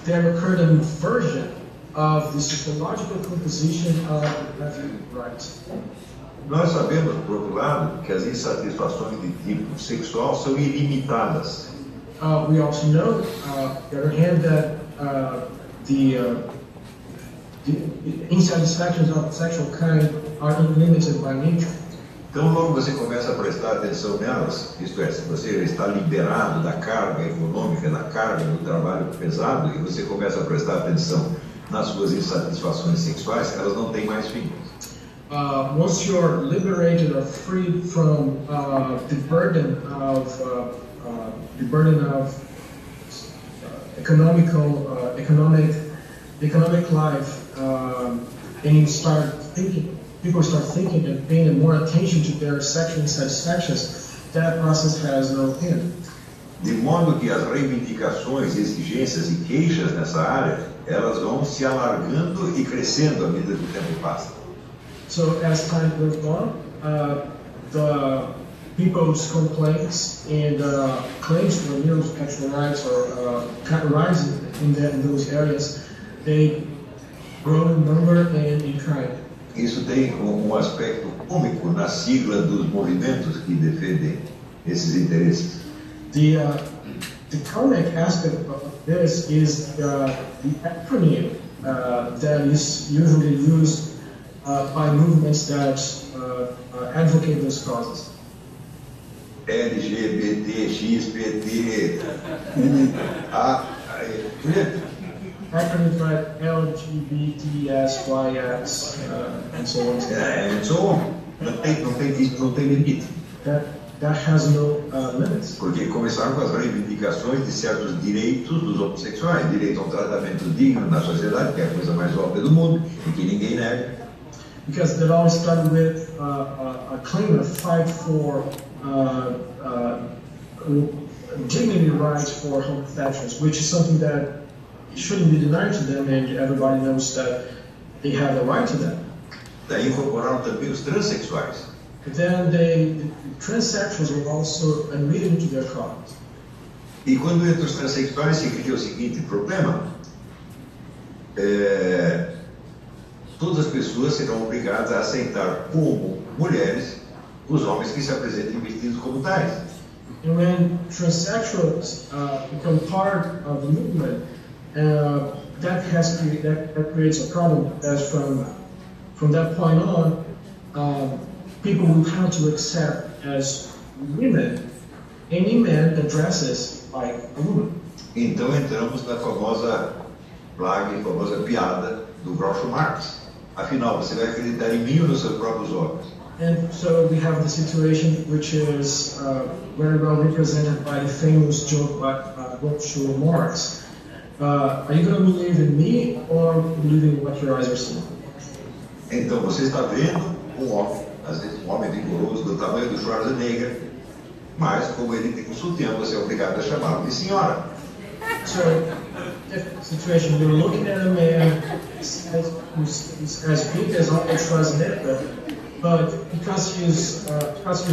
there occurred an inversion of the sociological composition of the left and right. Nós sabemos, por outro lado, que as insatisfações de tipo sexual são ilimitadas. We also know, on the other hand, that the insatisfactions of sexual kind are unlimited by nature. Então, logo você começa a prestar atenção nelas, isto é, se você está liberado da carga econômica, da carga do trabalho pesado, e você começa a prestar atenção nas suas insatisfações sexuais, elas não têm mais fim. Once you're liberated or freed from the burden of economic life, and you start thinking, people start thinking and paying more attention to their sexual insatisfactions, that process has no end. De modo que as reivindicações, exigências e queixas nessa área, elas vão se alargando e crescendo à medida que o tempo passa. So as time goes on, the people's complaints and claims for neurospectral rights or rising in those areas, they grow in number and in kind. Isso tem aspecto cômico na sigla dos movimentos que defendem esses interesses. The comic aspect of this is the acronym that is usually used by movements that advocate those causes. LGBT, XPT, Acronyms like LGBTSYX and so on. And so on. Não tem limite. that has no limits. Porque começaram com as reivindicações de certos direitos dos homossexuais, direito a um tratamento digno na sociedade, que é a coisa mais óbvia do mundo e que ninguém nega. Because they've always started with a claim, a fight for dignity rights for homosexuals, which is something that shouldn't be denied to them, and everybody knows that they have the right to that. Daí incorporaram também os transexuais. But then the transsexuals were also admitted into their cause. E quando entra os transexuais se cria o seguinte problema: todas as pessoas serão obrigadas a aceitar como mulheres os homens que se apresentem vestidos como tais. And when transsexuals become part of the movement, that creates a problem. As from that point on, people will have to accept as women any man that dresses like a woman. Então entramos na famosa plaga e famosa piada do Groucho Marx. Afinal, você vai acreditar em mim ou nos seus próprios olhos? And so we have the situation which is very well represented by the famous joke by Groucho Marx. Are you going to believe in me or believe in what your eyes are seeing? Então você está vendo um homem, às vezes um homem vigoroso do tamanho do Schwarzenegger, mas como ele tem um sutiã, você é obrigado a chamá-lo de senhora. So, that situation, you're looking at a man who's as big as Arnold Schwarzenegger, but because he's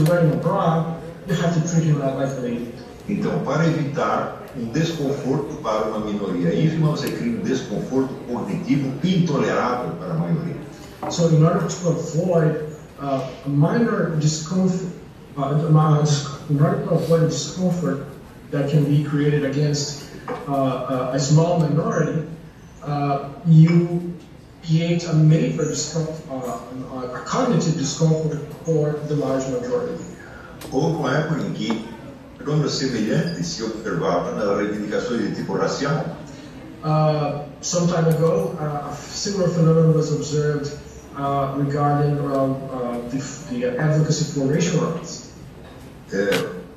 wearing a bra, you have to treat him like a lady. Então, para evitar um desconforto para uma minoria ínfima, você cria um desconforto cognitivo intolerável para a maioria. So, in order to avoid a minor discomfort, in order to avoid a discomfort that can be created against a small minority, you create a major discomfort, a cognitive discomfort for the large majority. Houve uma época em que fenômenos semelhantes se observavam nas reivindicações de tipo racial. Some time ago, a similar phenomenon was observed regarding the advocacy for racial rights.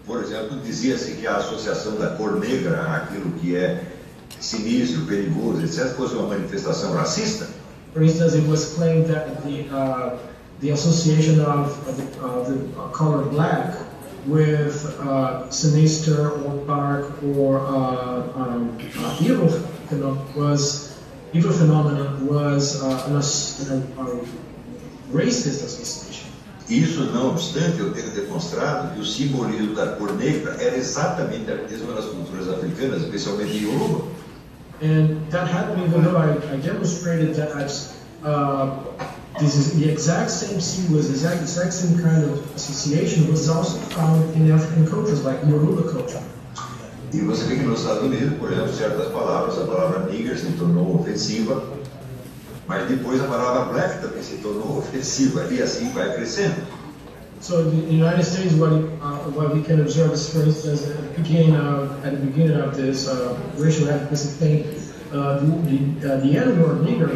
Por exemplo, dizia-se que a associação da cor negra àquilo que é sinistro, perigoso, etc., fosse uma manifestação racista. For instance, it was claimed that the association of the color black with sinister or dark or evil phenomenon was a racist association. Isso, não obstante, eu tenho demonstrado que o simbolismo da cor negra era exatamente a mesma nas culturas africanas, especialmente em Yoruba. And that happened even though I demonstrated that this is the exact same symbol, the exact same kind of association was also found in African cultures like Yoruba culture. E você vê que nos Estados Unidos, por exemplo, certas palavras, a palavra nigger se tornou ofensiva, mas depois a palavra black também se tornou ofensiva, e assim vai crescendo. So in the United States, what we can observe is, for instance, at the beginning of this racial advocacy thing, the N-word nigger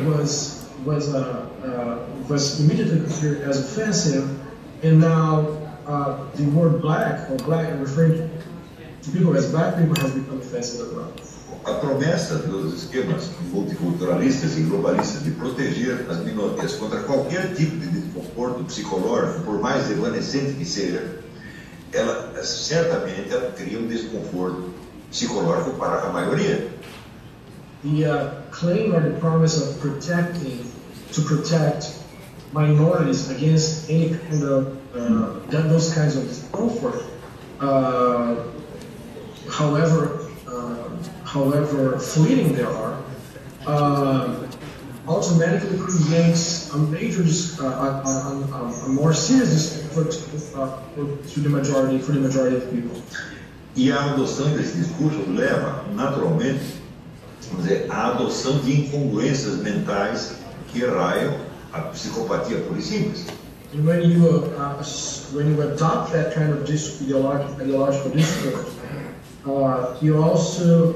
was immediately considered as offensive, and now the word black or black referring to people as black people has become offensive as well. A promessa dos esquemas multiculturalistas e globalistas de proteger as minorias contra qualquer tipo de desconforto psicológico, por mais evanescente que seja, ela certamente cria um desconforto psicológico para a maioria. The claim or the promise of protect minorities against any kind of those kinds of discomfort, however fleeting they are, automatically creates a major, a more serious discomfort for the majority of people. E a adoção desse discurso leva, naturalmente, vamos dizer, à adoção de incongruências mentais que raiam a psicopatia pura e simples. And when you adopt that kind of ideological discourse, you also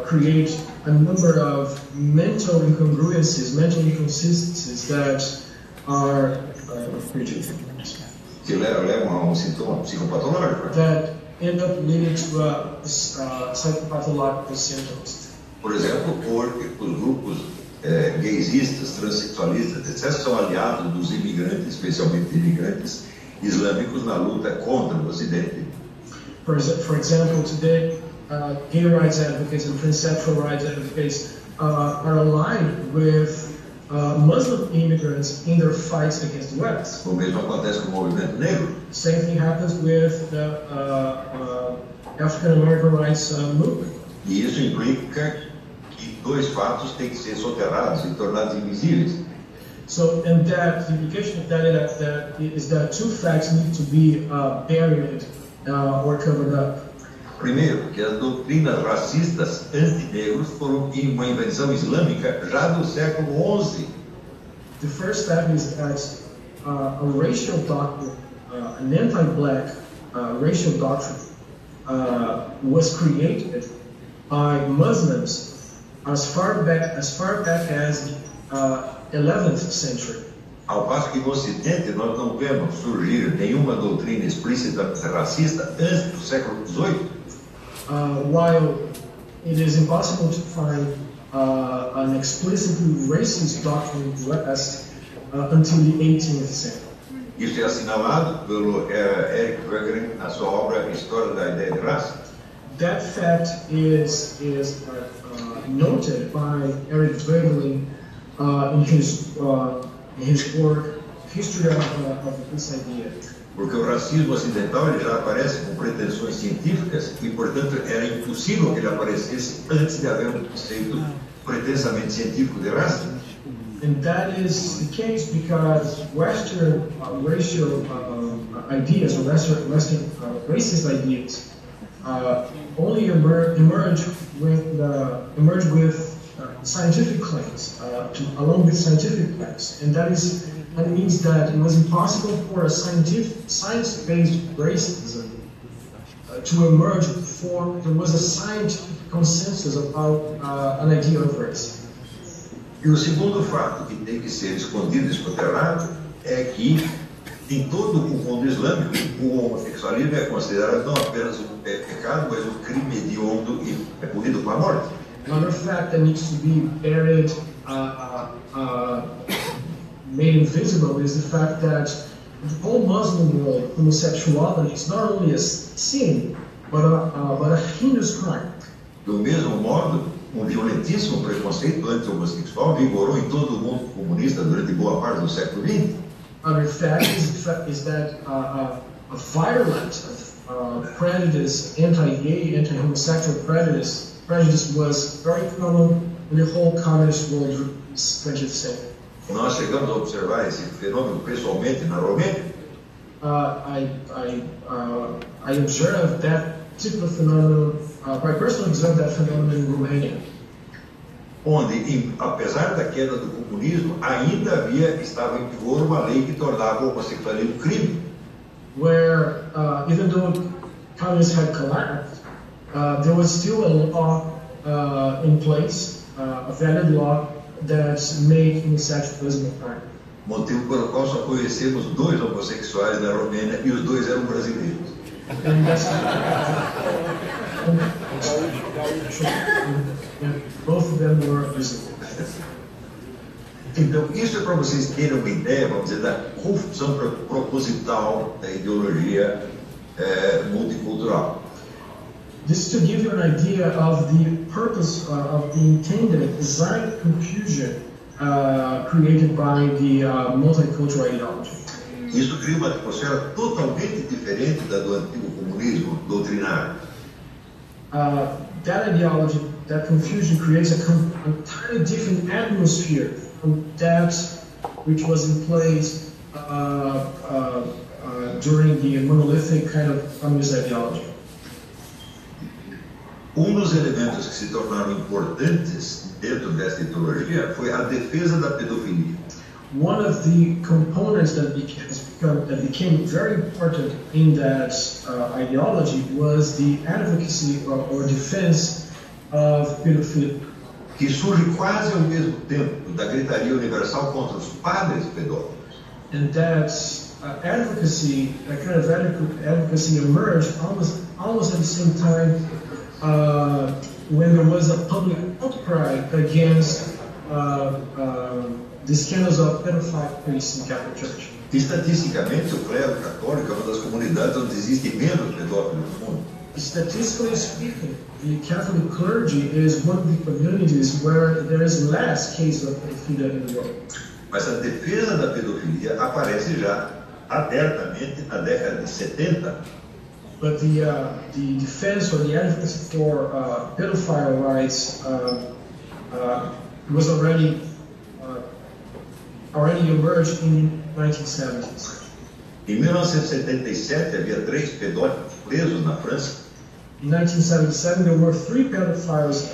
create a number of mental incongruencies, mental inconsistencies that are que levam a um sintoma psicopatológico. that end up leading to psychopathological symptoms. Por exemplo, porque os grupos gaysistas, transexualistas, etc., são aliados dos imigrantes, especialmente imigrantes islâmicos, na luta contra o Ocidente. For example, today, gay rights advocates and transsexual rights advocates are aligned with Muslim immigrants in their fights against the West. O mesmo acontece com o movimento negro. Same thing happens with the African American rights movement. E isso implica que dois fatos têm que ser soterrados e tornados invisíveis. So, and that the implication of that is that two facts need to be buried or covered up. Primeiro, que as doutrinas racistas anti-negros foram uma invenção islâmica já do século XI. The first step is that a racial doctrine, an anti-black racial doctrine, was created by Muslims as far back as the 11th century. Ao passo que no Ocidente nós não vemos surgir nenhuma doutrina explicitamente racista antes do século XVIII. While it is impossible to find an explicitly racist doctrine in the West until the 18th century. Isso é assinalado pelo Eric Voegelin na sua obra História da Ideia de Raça. That fact is noted by Eric Voegelin in his work History of this Idea. Porque o racismo ocidental ele já aparece com pretensões científicas e, portanto, era impossível que ele aparecesse antes de haver um conceito pretensamente científico de raça. And that is the case because Western racial ideas, or Western racist ideas, only emerge with scientific claims, along with scientific claims, and that means that it was impossible for a science-based racism to emerge before there was a scientific consensus about an idea of race. E o segundo fato que tem que ser escondido e soterrado é que, em todo o mundo islâmico, o homossexualismo é considerado não apenas um pecado, mas um crime hediondo e é punido com a morte. Another fact that needs to be buried, made invisible, is the fact that the whole Muslim world, homosexuality is not only a sin, but a heinous crime. Do mesmo modo, um violentíssimo preconceito anti-homossexual vigorou em todo o mundo comunista durante boa parte do século XX. Another fact is that a violent prejudice, anti-gay, anti-homosexual prejudice was very common in the whole communist world during the 20th century. Nós chegamos a observar esse fenômeno pessoalmente na Romênia. I observed that particular phenomenon. I personally observed that phenomenon in Romania. Onde, apesar da queda do comunismo, ainda estava em vigor uma lei que tornava o homossexualismo crime. Where, even though communism had collapsed, there was still a law in place, a valid law that made homosexualism a crime. Motivo pelo qual só conhecemos dois homossexuais na Romênia e os dois eram brasileiros. And that's both of them were visible. Então, isso é para vocês terem uma ideia, vamos dizer, da confusão proposital da ideologia multicultural. This is to give you an idea of the purpose of the intended design confusion created by the multicultural ideology. Isso cria uma atmosfera totalmente diferente da do antigo comunismo doutrinário. That ideology, that confusion creates a entirely different atmosphere from that which was in place during the monolithic kind of communist ideology. Dos elementos que se tornaram importantes dentro dessa ideologia foi a defesa da pedofilia. One of the components that became very important in that ideology was the advocacy or defense of pedophilia. Que surge quase ao mesmo tempo da gritaria universal contra os padres pedófilos. And that advocacy, that kind of advocacy emerged almost at the same time when there was a public outcry against the scandals of pedophile priests in the Catholic Church. Estatisticamente, o clero católico é uma das comunidades onde existem menos pedófilos no mundo. Statistically speaking, the Catholic clergy is one of the communities where there is less cases of pedophilia in the world. Mas a defesa da pedofilia aparece já abertamente na década de 70. But the defense or the advocacy for pedophile rights was already emerged in 1970s. Em 1977 havia 3 pedófilos presos na França. In 1977 there were 3 pedophiles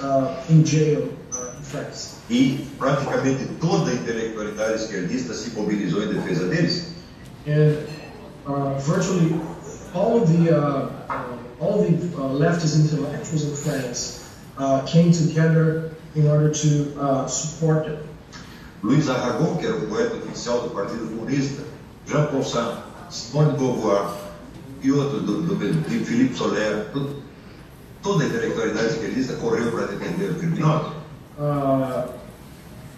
in jail in France. E praticamente toda a intelectualidade esquerdista se mobilizou em defesa deles. And virtually all the leftist intellectuals in France came together in order to support it. Louis Aragon, que era o poeta oficial do Partido Comunista, Jean-Paul Sartre, Simone de Beauvoir e outros de Philippe Soler, toda a intelectualidade esquerdista correu para defender o criminoso.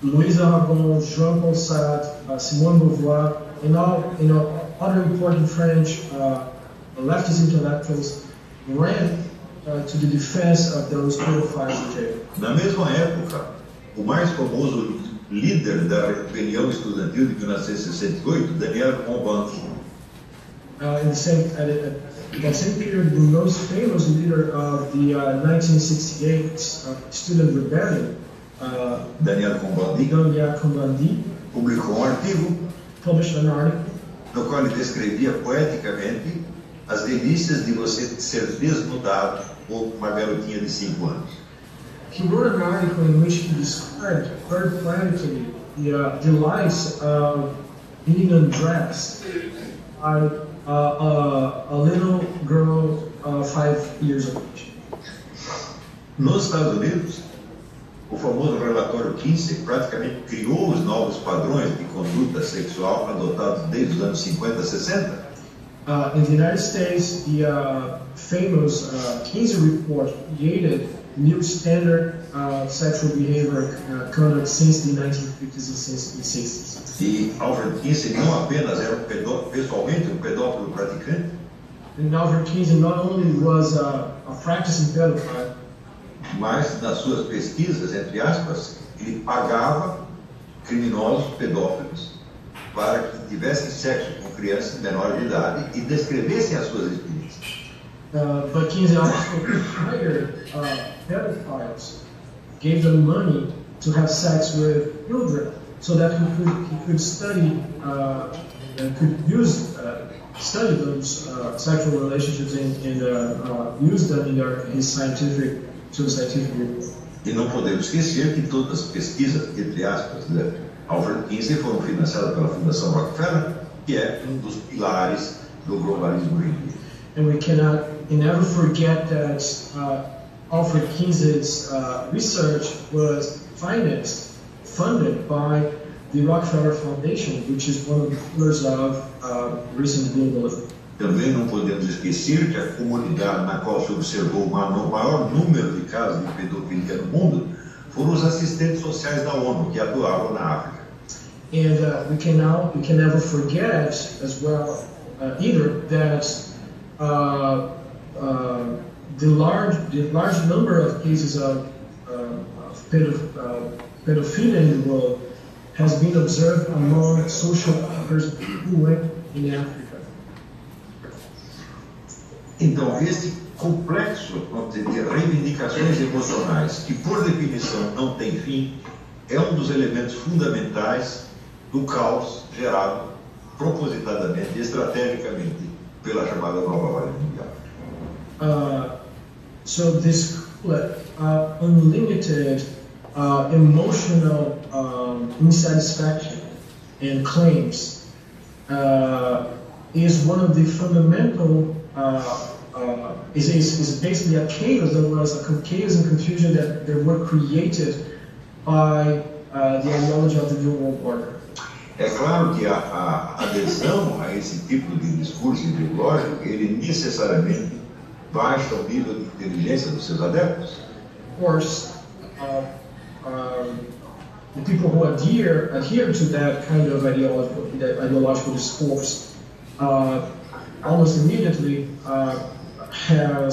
Louis Aragon, Jean-Paul Sartre, Simone de Beauvoir, and all other important French leftist intellectuals ran to the defense of those pedophiles in jail. Na mesma época, o mais famoso líder da rebelião estudantil de 1968, Daniel Cohn-Bendit. In that same period, the most famous leader of the 1968 student rebellion, Daniel Cohn-Bendit, publicou artigo published an article no qual ele descrevia poeticamente as delícias de você ser desnudado por uma garotinha de 5 anos. He wrote an article in which he described very poetically the delights of being undressed by a little girl of 5 years of age. Nos Estados Unidos, o famoso relatório Kinsey praticamente criou os novos padrões de conduta sexual adotados desde os anos 50 e 60. In the United States, the famous Kinsey report created new standard sexual behavior conduct since the 1950s and 60s. E Alfred Kinsey não apenas era pessoalmente um pedófilo praticante, And Alfred Kinsey not only was a practicing pedophile, mas nas suas pesquisas, entre aspas, ele pagava criminosos pedófilos para que tivessem sexo com crianças menores de idade e descrevessem as suas experiências. but Kinsey also hired pedophiles, gave them money to have sex with children, so that he could study, study those sexual relationships and use them in his scientific report. E não podemos esquecer que todas as pesquisas, entre aspas, de Alfred Kinsey foram financiadas pela Fundação Rockefeller, que é um dos pilares do globalismo hoje em dia. And we cannot never forget that Alfred Kinsey's research was funded by the Rockefeller Foundation, which is one of the pillars of recent globalism. Também não podemos esquecer que a comunidade na qual se observou o maior número de casos de pedofilia no mundo foram os assistentes sociais da ONU que atuavam na África. And we can never forget as well either that the large number of cases of pedophilia in the world has been observed among social workers who went in Africa. Então, este complexo de reivindicações emocionais, que por definição não tem fim, é um dos elementos fundamentais do caos gerado propositadamente e estrategicamente pela chamada Nova Ordem Mundial. So this unlimited emotional insatisfaction and claims is one of the fundamental is basically a chaos. There was a chaos and confusion that were created by the ideology of the New World Order. É claro que a adesão a esse tipo de discurso ideológico, ele necessariamente baixa o nível de inteligência dos seus adeptos. Of course, the people who adhere to that kind of ideological discourse almost immediately have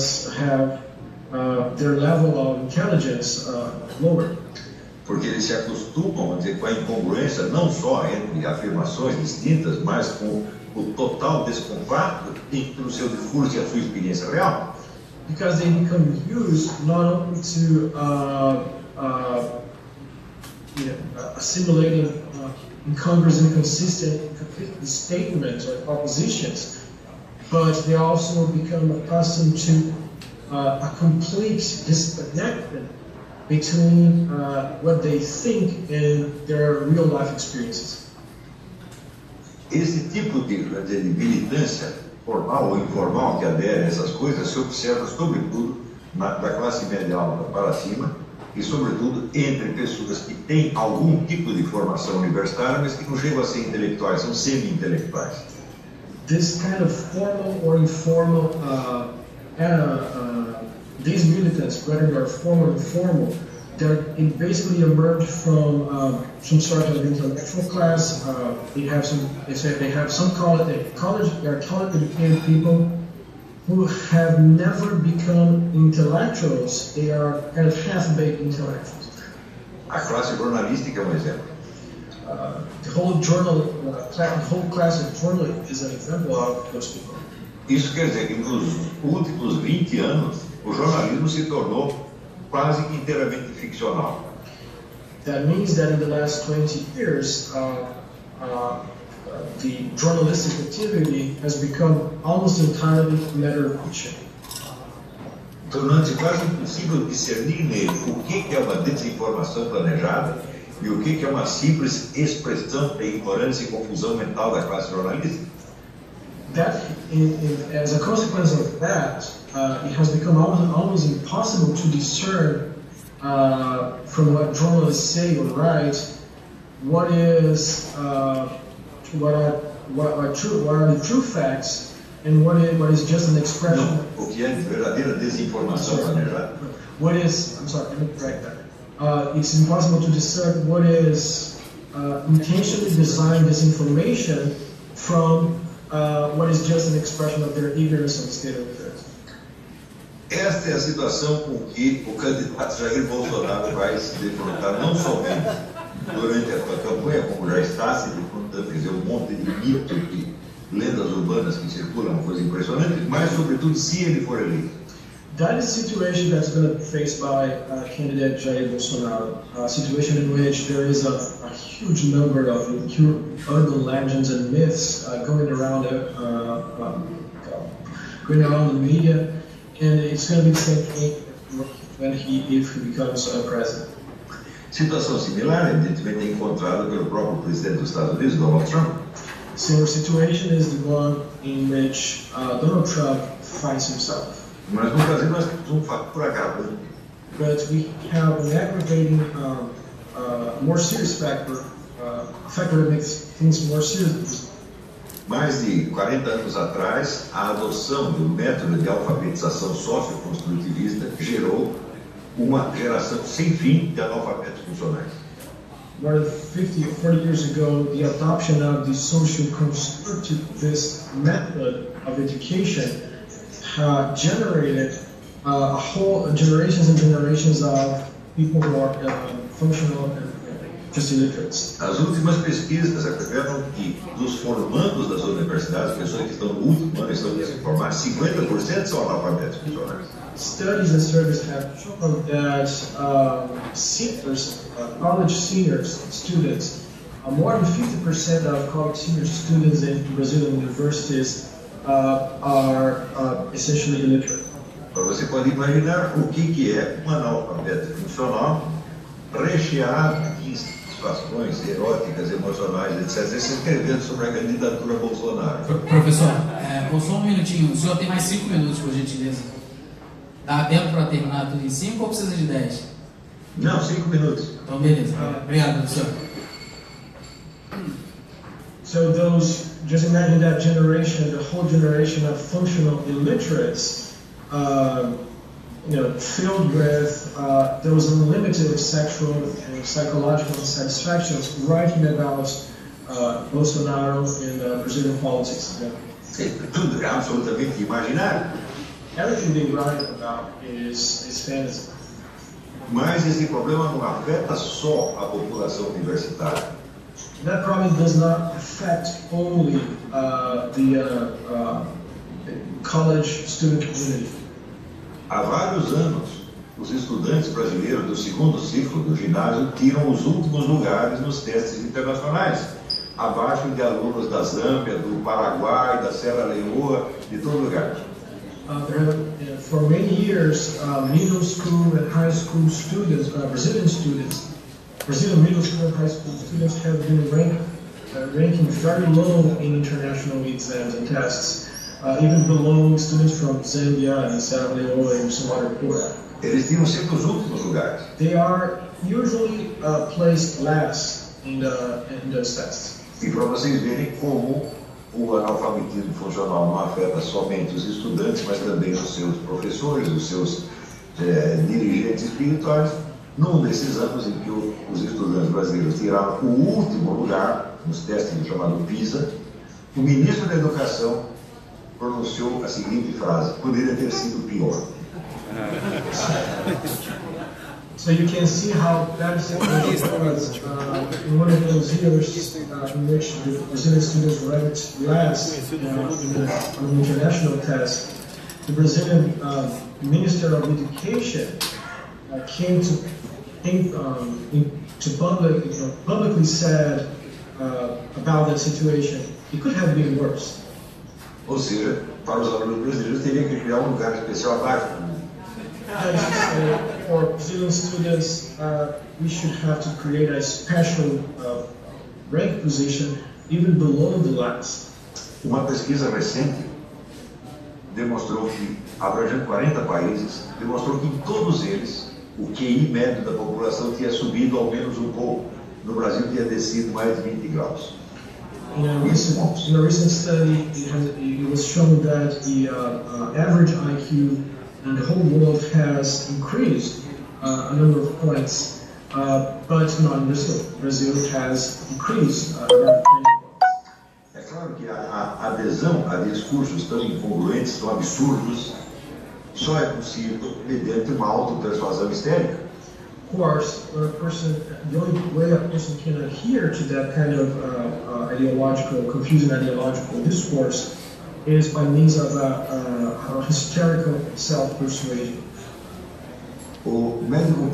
their level of intelligence lowered. Porque eles se acostumam, vamos dizer, com a incongruência não só entre afirmações distintas, mas com o total descompasso entre o seu discurso e a sua experiência real. Because they become used not only to assimilating incongruous and inconsistent statements or propositions, but they also become accustomed to a complete disconnect between what they think and their real life experiences. Esse tipo de militância formal ou informal que adere a essas coisas se observa sobretudo da classe média alta para cima e sobretudo entre pessoas que têm algum tipo de formação universitária, mas que não chegam a ser intelectuais, são semi-intelectuais. This kind of formal or informal these militants, whether they are formal or informal, they basically emerge from some sort of intellectual class. They are college educated people who have never become intellectuals. They are kind of half-baked intellectuals. A classe jornalística é um exemplo. The whole class of journalists is an example of those people. Isso quer dizer que nos últimos 20 anos o jornalismo se tornou quase que inteiramente ficcional. That means that in the last 20 years, the journalistic activity has become almost entirely matter of fiction. Tornando-se quase impossível discernir nele o que é uma desinformação planejada e o que é uma simples expressão da ignorância e confusão mental da classe jornalística. That, as a consequence of that, it has become almost impossible to discern from what journalists say or write what are the true facts and what is just an expression. Não, o que é verdadeira desinformação planejada. What is? I'm sorry, let me correct that. It's impossible to discern what is intentionally designed disinformation from what is just an expression of their ignorance of the state of affairs. Esta é a situação com que o candidato Jair Bolsonaro vai se defrontar, não somente durante a sua campanha, como já está se defrontando, quer dizer, um monte de mitos e lendas urbanas que circulam, uma coisa impressionante, mas sobretudo se ele for eleito. That is a situation that's going to be faced by candidate Jair Bolsonaro, a situation in which there is a huge number of urban legends and myths going around the media, and it's going to be the same thing if he becomes president. Situação similar, evidentemente, é encontrada pelo próprio presidente dos Estados Unidos, Donald Trump. Similar situation is the one in which Donald Trump finds himself. Mas no Brasil nós temos fator agravante. But we have an aggravating, more serious factor that makes things more serious. Mais de 40 anos atrás, a adoção do método de alfabetização socioconstrutivista gerou uma geração sem fim de analfabetos funcionais. More than 50 or 40 years ago, the adoption of the socio-constructivist method of education generated a whole generations and generations of people who are functional and just illiterates. As últimas pesquisas revelam que dos formandos das universidades, pessoas que estão no último ano, estão se formar, 50% são analfabetos funcionais. Studies and surveys have shown that college seniors students, more than 50% of college senior students in Brazilian universities are essentially illiterate. Você pode imaginar o que é um analfabeto funcional recheado de situações eróticas, emocionais, etc. Você escrevendo sobre a candidatura Bolsonaro. Professor, só um minutinho. O senhor tem mais 5 minutos, por gentileza. Dá tempo para terminar tudo em 5 ou precisa de 10? Não, 5 minutos. Então, beleza. Obrigado, professor. So just imagine that generation, the whole generation of functional illiterates, filled with those unlimited sexual and psychological satisfactions, writing about Bolsonaro in Brazilian politics. Tudo é absolutamente imaginário. Everything they write about is fantasy. Mas esse problema não afeta só a população universitária. That problem does not affect only the college student community. Há vários anos, os estudantes brasileiros do segundo ciclo do ginásio tiram os últimos lugares nos testes internacionais, abaixo de alunos da Zâmbia, do Paraguai, da Serra Leoa, de todo lugar. For many years, middle school and high school students, Brazilian middle school and high school students have been ranking very low in international exams and tests, even below students from Zambia and Serra Leoa and some other countries. Eles tiram sempre os últimos lugares. They are usually placed last in those tests. E para vocês verem como o analfabetismo funcional não afeta somente os estudantes, mas também os seus professores, os seus dirigentes espirituais, num desses anos em que os estudantes brasileiros tiraram o último lugar nos testes chamado PISA, o ministro da Educação pronunciou a seguinte frase: poderia ter sido pior. So you can see how that situation was in one of those years in which the Brazilian students ranked last on the international test. The Brazilian Minister of Education came to publicly said about that situation. It could have been worse. Ou seja, para os alunos brasileiros teria que criar lugar especial abaixo. For Brazilian students, we should have to create a special rank position even below the last. Uma pesquisa recente demonstrou que, abrangendo 40 países, demonstrou que em todos eles o QI médio da população tinha subido ao menos um pouco. No Brasil tinha descido mais de 20 graus. In a recent study, it was shown that the average IQ in the whole world has increased a number of points, but not in Brazil. Brazil has decreased around 20 points. É claro que a adesão a discursos tão incongruentes, tão absurdos, só é possível mediante uma autopersuasão histérica. Of course, the only way a person can adhere to that kind of confusing ideological discourse is by means of a hysterical self-persuasion. O médico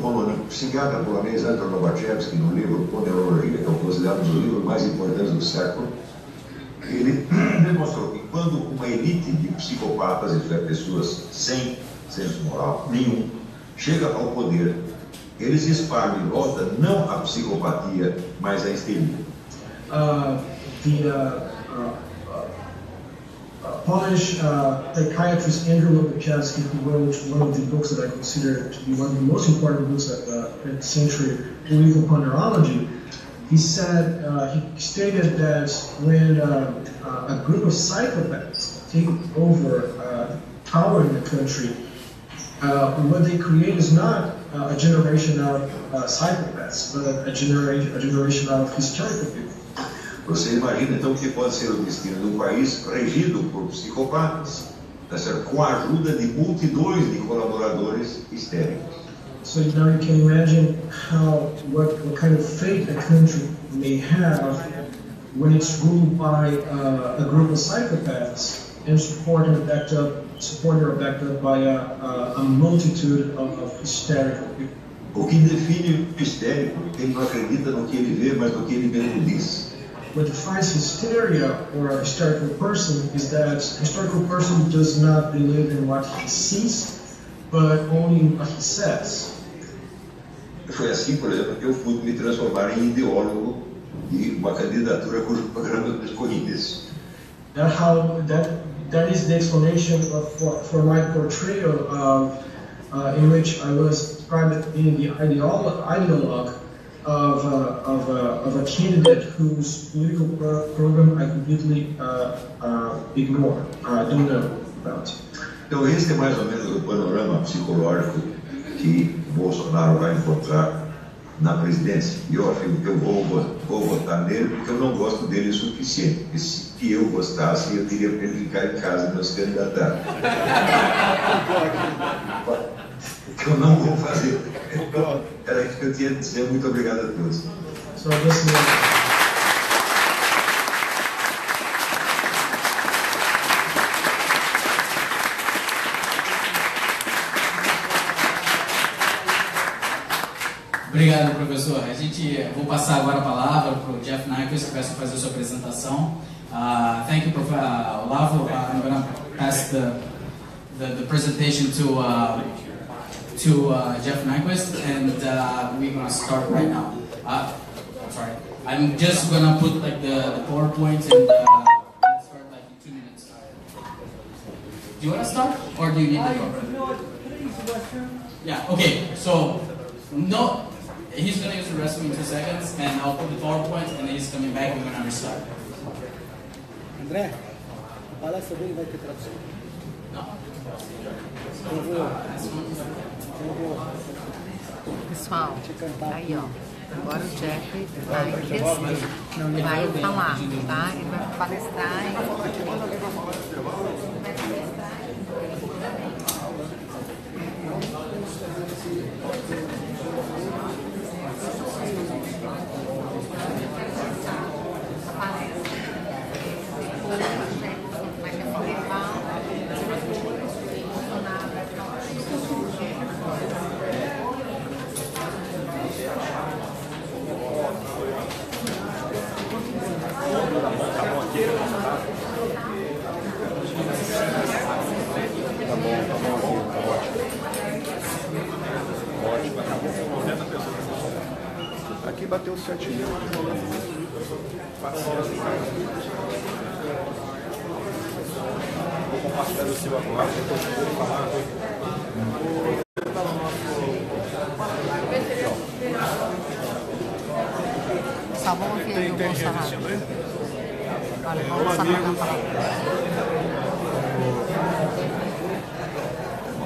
psiquiatra polonês Anton Lobachevsky, no livro Ponerologia, que é considerado um dos livros mais importantes do século, ele demonstrou que quando uma elite de psicopatas, isto é, pessoas sem senso moral nenhum, chega ao poder, eles espalham em volta não a psicopatia, mas a histeria. Polish psychiatrist Andrew Lobachevsky, who wrote one of the books that I consider to be one of the most important books of the century, Political Ponerology, he stated that when a group of psychopaths take over power in the country, what they create is not a generation of psychopaths, but a generation of hysterical people. Você imagina então que pode ser o destino de um país regido por psicopatas, com a ajuda de multidões de colaboradores histéricos. So now you can imagine what kind of fate a country may have when it's ruled by a group of psychopaths and supported or backed up by a multitude of hysterical people. O que define o histérico é que ele não acredita no que ele vê, mas no que ele mesmo diz. What defines hysteria or a hysterical person is that a hysterical person does not believe in what he sees, but only in what he says. Foi assim, por exemplo, que eu pude me transformar em ideólogo de uma candidatura cujo programa eu escolhi desse. That is the explanation for my portrayal of in which I was described being the ideologue of a candidate whose political program I completely ignore, don't know about. Então esse é mais ou menos o panorama psicológico que Bolsonaro vai encontrar na presidência. E eu afirmo que eu vou votar nele porque eu não gosto dele o suficiente. Porque se eu gostasse, eu teria para ele ficar em casa e não se candidatar. O que eu não vou fazer. Era isso que eu tinha a dizer. Muito obrigado a todos. Obrigado, professor. Vou passar agora a palavra para o Jeff Nyquist, que vai fazer a sua apresentação. Thank you, Professor Olavo. I'm going to pass the presentation to Jeff Nyquist, and we're going to start right now. Sorry, I'm just going to put like the PowerPoint and start like in 2 minutes. Do you want to start, or do you need the PowerPoint? Yeah. Okay. So no. He's going to use the restroom in 2 seconds, and I'll put the PowerPoint, and then he's coming back, and we're going to restart. André, a palestra dele vai ter tradução? Não. Pessoal, aí ó, agora o Jeff vai falar, tá? Ele vai palestrar Aqui bateu 7 mil. Vou compartilhar o seu agora, depois eu vou falar. Só vamos ouvir aí o Bolsonaro. Olha, vamos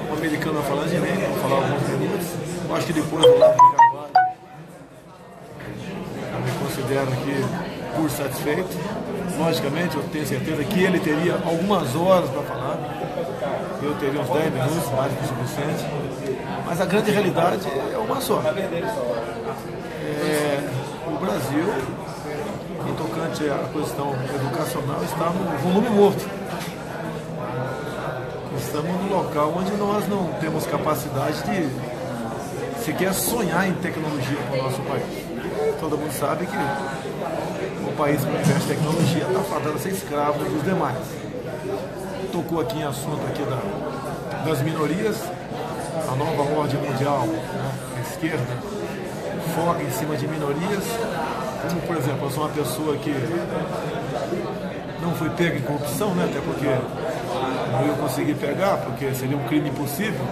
o americano vai falar direito, vou falar alguns minutos. Eu acho que depois eu vou lá ficar. Eu me considero aqui por satisfeito. Logicamente, eu tenho certeza que ele teria algumas horas para falar. Eu teria uns 10 minutos, mais do que o suficiente. Mas a grande realidade é uma só. O Brasil, em tocante à questão educacional, está no volume morto. Estamos num local onde nós não temos capacidade de sequer sonhar em tecnologia para o nosso país. Todo mundo sabe que o país que investe em tecnologia está fadado a ser escravo dos demais. Tocou aqui em assunto aqui das minorias, a nova ordem mundial, né, a esquerda foca em cima de minorias. Como, por exemplo, eu sou uma pessoa que não fui pega em corrupção, né, até porque não ia conseguir pegar, porque seria um crime impossível.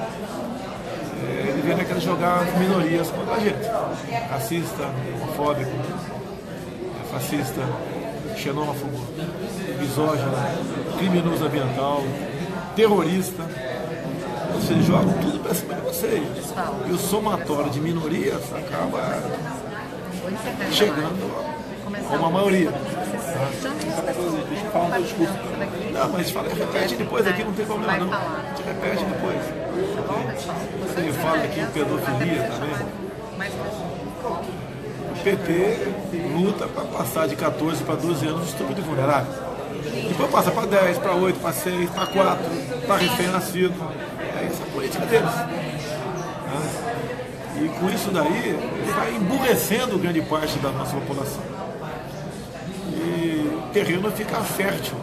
Ele vem querer jogar as minorias contra a gente. Racista, homofóbico, fascista, xenófobo, misógino, criminoso ambiental, terrorista. Vocês jogam tudo para cima de vocês. E o somatório de minorias acaba chegando a uma maioria. Não, mas fala, repete depois aqui, não tem problema não. Te repete depois. Você fala aqui em pedofilia também. O PT luta para passar de 14 para 12 anos de estupro de vulnerável. Depois passa para 10, para 8, para 6, para 4, para recém-nascido. É essa a política deles. E com isso daí, ele vai emburrecendo grande parte da nossa população. E o terreno fica fértil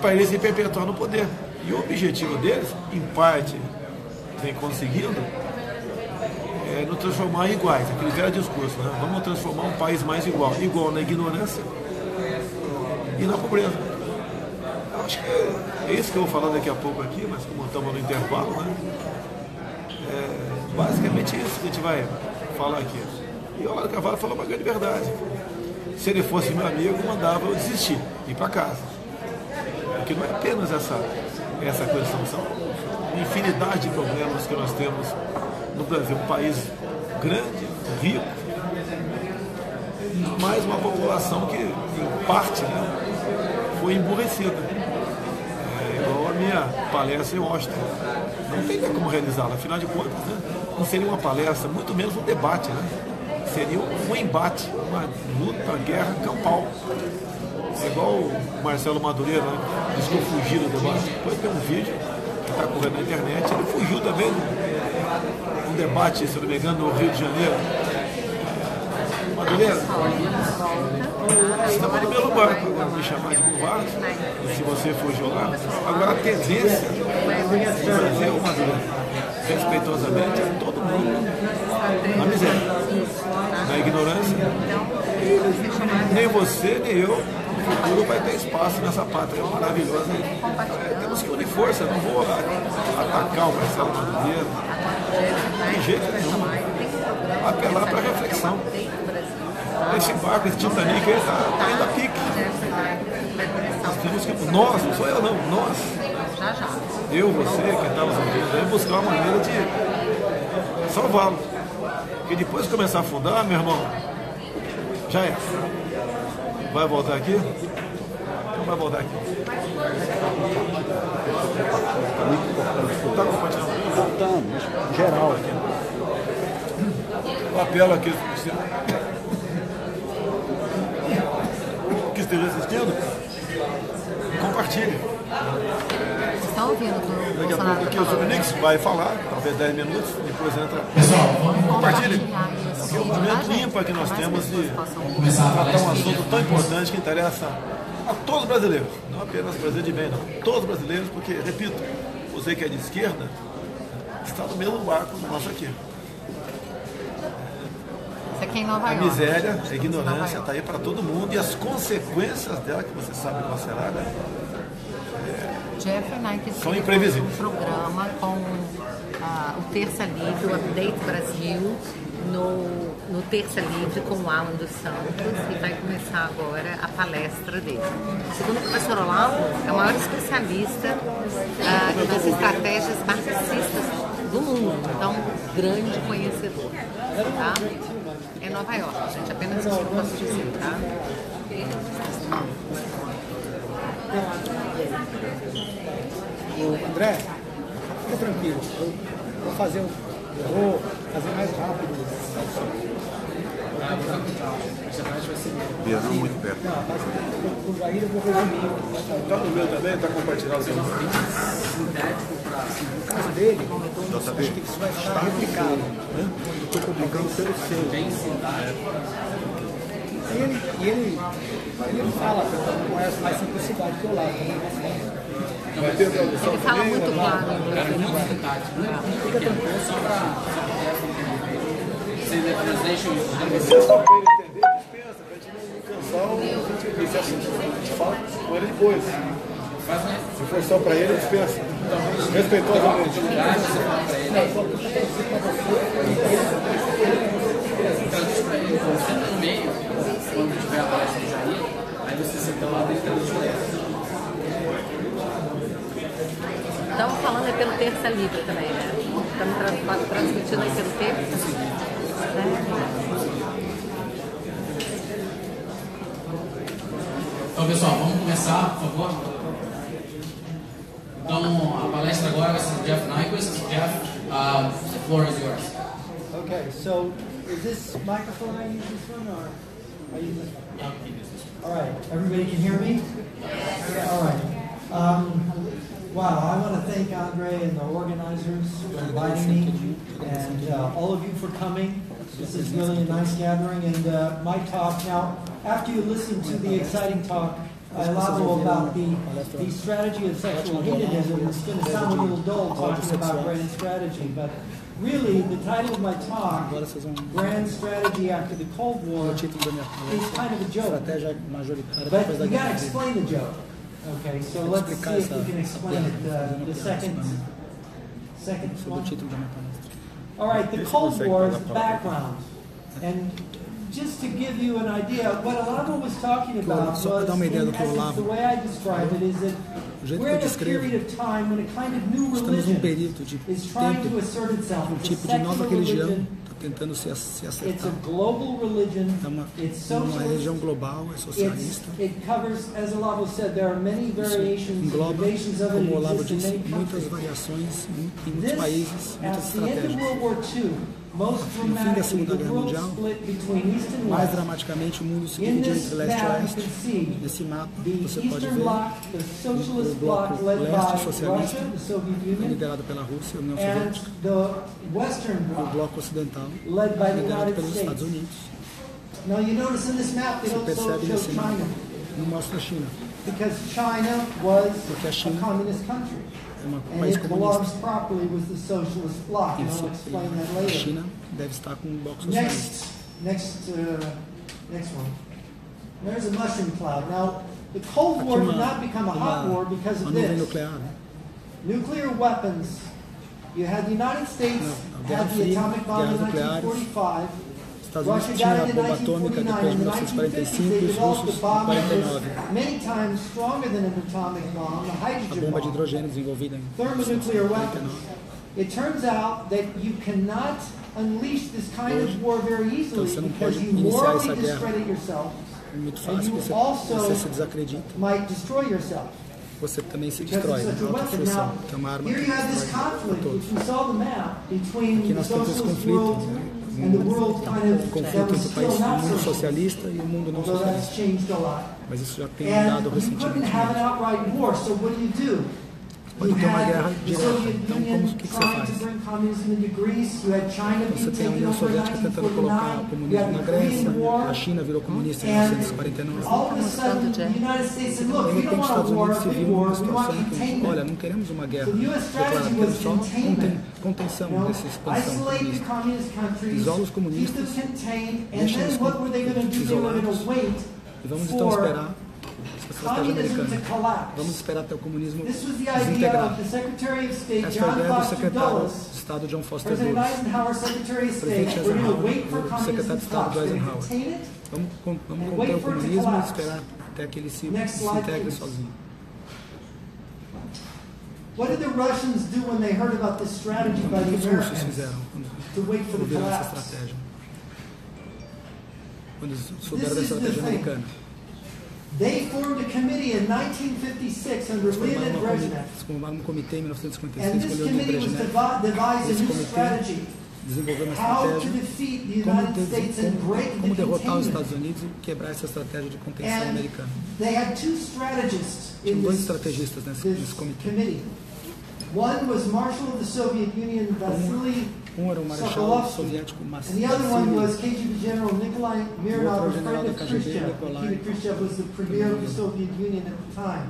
para eles se perpetuar no poder. E o objetivo deles, em parte, vem conseguindo, é nos transformar em iguais. Aquele velho discurso, né? Vamos transformar um país mais igual. Igual na ignorância e na pobreza. Eu acho que é isso que eu vou falar daqui a pouco aqui, mas como estamos no intervalo, né? É basicamente isso que a gente vai falar aqui. E o Olavo de Carvalho falou uma grande verdade. Se ele fosse meu amigo, mandava eu desistir, ir para casa. Porque não é apenas essa questão, são uma infinidade de problemas que nós temos no Brasil, um país grande, rico, mas uma população que, em parte, né, foi emburrecida. Igual a minha palestra em Washington. Não tem como realizá-la, afinal de contas, né, não seria uma palestra, muito menos um debate, né? Seria um embate, uma luta, uma guerra campal. É igual o Marcelo Madureira, né? Diz que eu fugi do debate. Depois tem um vídeo que está correndo na internet, ele fugiu também num debate, se eu não me engano, no Rio de Janeiro. Madureira, estamos no mesmo barco, agora me chamar de covarde, se você fugiu lá. Agora a tendência do Brasil, Madureira, respeitosamente, é todo mundo na miséria, na ignorância. Nem você, nem eu, no futuro vai ter espaço nessa pátria maravilhosa. Temos que unir força, não vou atacar o Marcelo Madureira, de jeito nenhum. Apelar para a reflexão. Esse barco, esse Titanic, ele está indo a pique. Nós temos que, nós, não sou eu não, nós, eu, você, que estamos ouvindo, deve buscar uma maneira de salvá-lo. Porque depois que começar a afundar, meu irmão, já é. Vai voltar aqui? Não vai voltar aqui. Está compartilhando? Voltando, geral. Eu apelo aqui que esteja assistindo, compartilhe. Vocês estão ouvindo do Daqui a Bolsonaro? pouco aqui o Subnix vai falar, talvez 10 minutos, depois entra. Pessoal, vamos Compartilhe. Porque é um momento ímpar que nós temos de começar a tratar um palestra. assunto tão importante que interessa a todos os brasileiros, não apenas brasileiros de bem, não. Todos os brasileiros, porque, repito, você que é de esquerda, está no mesmo barco nosso aqui. Isso aqui é em Nova A York. miséria, a ignorância está aí para todo mundo e as consequências dela, que você sabe qual será, né? Jeffrey Knight São imprevisíveis. um programa com o Terça Livre, o Update Brasil, no Terça Livre com o Alan dos Santos, e vai começar agora a palestra dele. Segundo o professor Olavo, é o maior especialista nas estratégias marxistas do mundo, então, grande conhecedor. Tá? É Nova York, gente, apenas isso que eu posso dizer, tá? André, fica tranquilo. Eu vou fazer mais rápido. Viajou muito perto. O Jair eu vou resumir. Está no meu também, está compartilhado também. No caso dele, acho que isso vai estar replicado. Estou publicando pelo seu. E ele fala com essa mais simplicidade que eu lá. Ele fala muito claro. Fica tranquilo. Só para ser translation. Só para ele entender, dispensa, para a gente não cansar esse assunto. A gente fala com ele depois. Se for só para ele, dispensa. Respeitosamente. Traduz para ele, senta no meio, quando tiver a palestra do Jair, aí você senta lá dentro e traduz para ele. Estamos falando pelo Terça Livre também, né? Estamos transmitindo aí pelo Terça. Então, pessoal, vamos começar, por favor. Então, a palestra agora vai ser do Jeff Nyquist. Jeff, the floor is yours. Okay, so is this microphone I use this one or I use this one? All right, everybody can hear me? All right. Wow, I want to thank Andre and the organizers for inviting me, and all of you for coming. This is really a nice gathering, and my talk. Now, after you listen to the exciting talk by Lazo about the strategy of sexual hedonism, it's going to sound a little dull talking about grand strategy, but really, the title of my talk, Grand Strategy After the Cold War, is kind of a joke. But you got to explain the joke. Okay, so let's see if we can explain it. The second one. All right, the Cold War is the background And just to give you an idea, what Olavo was talking about Só para dar uma ideia do que o was, Olavo the way I describe it is that o jeito que we're eu in a descrevo, period of time when a kind of new estamos num religion período de is trying tempo, to assert itself. um It's a tipo de nova secular religião religion. está tentando se It's acertar. a global religion. É uma It's religião socialist. global, é socialista. It covers, as Olavo said, there are many variations, Engloba, variations of it como o Olavo exist in disse, many muitas countries. variações em muitos This, países, muitas at the end of estratégias. World War II, most No fim da dramatically, Segunda the Guerra world Mundial, split between East and mais West. dramaticamente o mundo se In dividiu this entre leste e map, you oeste. can see Nesse mapa the você pode Eastern ver Bloc, the socialist o bloc bloco led leste by socialista, Russia, the Soviet Union, liderado pela Rússia, a União and Soviética, the Western e o bloc bloco ocidental, led by the liderado United pelos States. Estados Unidos. Now you notice in this map they Você don't percebe show nesse mapa, China não mostra a China, because China was porque a a China communist country. é um And país it belongs comunista. properly with the socialist bloc, and I'll explain that A later. China deve estar com o bloco socialista. Next one. There's a mushroom cloud. Now, the Cold Aqui War did not become a hot war because uma of nuvem this. nuclear, né? Nuclear weapons. You had the United States A Guerra had the Fria, atomic bomb in guerras nucleares. 1945. Estados Unidos tinha a bomba atômica depois de 1945 e os russos em 49. Many times stronger than an atomic bomb, the A hydrogen bomba de bomb. hidrogênio desenvolvida em Thermonuclear 1949. weapons. It turns out that you cannot unleash this kind of war very easily Então você não because pode you iniciar morally essa guerra. discredit yourself É muito and fácil, you você also se desacredita. might destroy yourself. Você também se Because destrói, it's such a weapon. autodestruição, Now, que é uma arma here que you have this destrói a conflict, todos. which we saw the map, between Aqui the nós temos esse socialist conflito, world and the world kind of that conflito was entre o país, still o not mundo socialist, socialista e o mundo não although that's socialista. changed a lot. Mas isso já tem mudado And you couldn't recentemente. have an outright war, so what do? Pode You ter uma had guerra the direta. Soviet Então, Union o que você trying faz? to bring communism into Greece. You had China Você being tem a taken União over in Soviética tentando colocar o 1949. You comunismo had na the Grécia, Korean War. a China virou comunista em And 1949. all of a sudden, the United States said, look, De we repente, don't os want a Estados war, Unidos se a big viram war, numa we want situação que, containment. olha, não queremos uma guerra So the US declarada, strategy queremos was só containment. contenção You know, dessa expansão isolate the comunista. communist countries, Isola os keep comunistas, them contained, and deixa-os then what were they going to do? They were going isolados. to wait E vamos então for esperar essa estratégia communism americana. to collapse. Vamos esperar até o comunismo This was the idea desintegrar. of the Secretary of State, Essa foi a John ideia do Foster secretário Dulles, de Estado John Foster President Dulles. Eisenhower, Secretary of Presidente State. We're going to Eisenhower, wait for o communism secretário de to Estado do collapse. We're going to Eisenhower. contain it. Vamos And conter wait o for it to comunismo e collapse. esperar até que ele se Next slide, integre please. sozinho. What did the Russians do when they heard about this strategy by O que the os russos Americans fizeram quando to wait for the ouviram essa collapse? estratégia? Quando eles souberam da estratégia americana. They formed a committee in 1956 under Leonid Brezhnev. Eles formaram um comitê em And 1956 this com Leonid committee was Brezhnev. devised a Esse new comitê strategy. desenvolveu uma How to estratégia defeat the como, United States and break como the derrotar os containment. Estados Unidos e quebrar essa estratégia de contenção And americana. they had two strategists Tinham in dois this estrategistas nesse comitê. committee. One was Marshal of the Soviet Union, Vasily Era o marechal Sokolovsky. soviético And the other one was Vassily. KGB General Nikolai O Mironov, outro a general friend da of KGB, Khrushchev. Nikolai. Nikita Khrushchev was the premier of the Soviet Union at the time.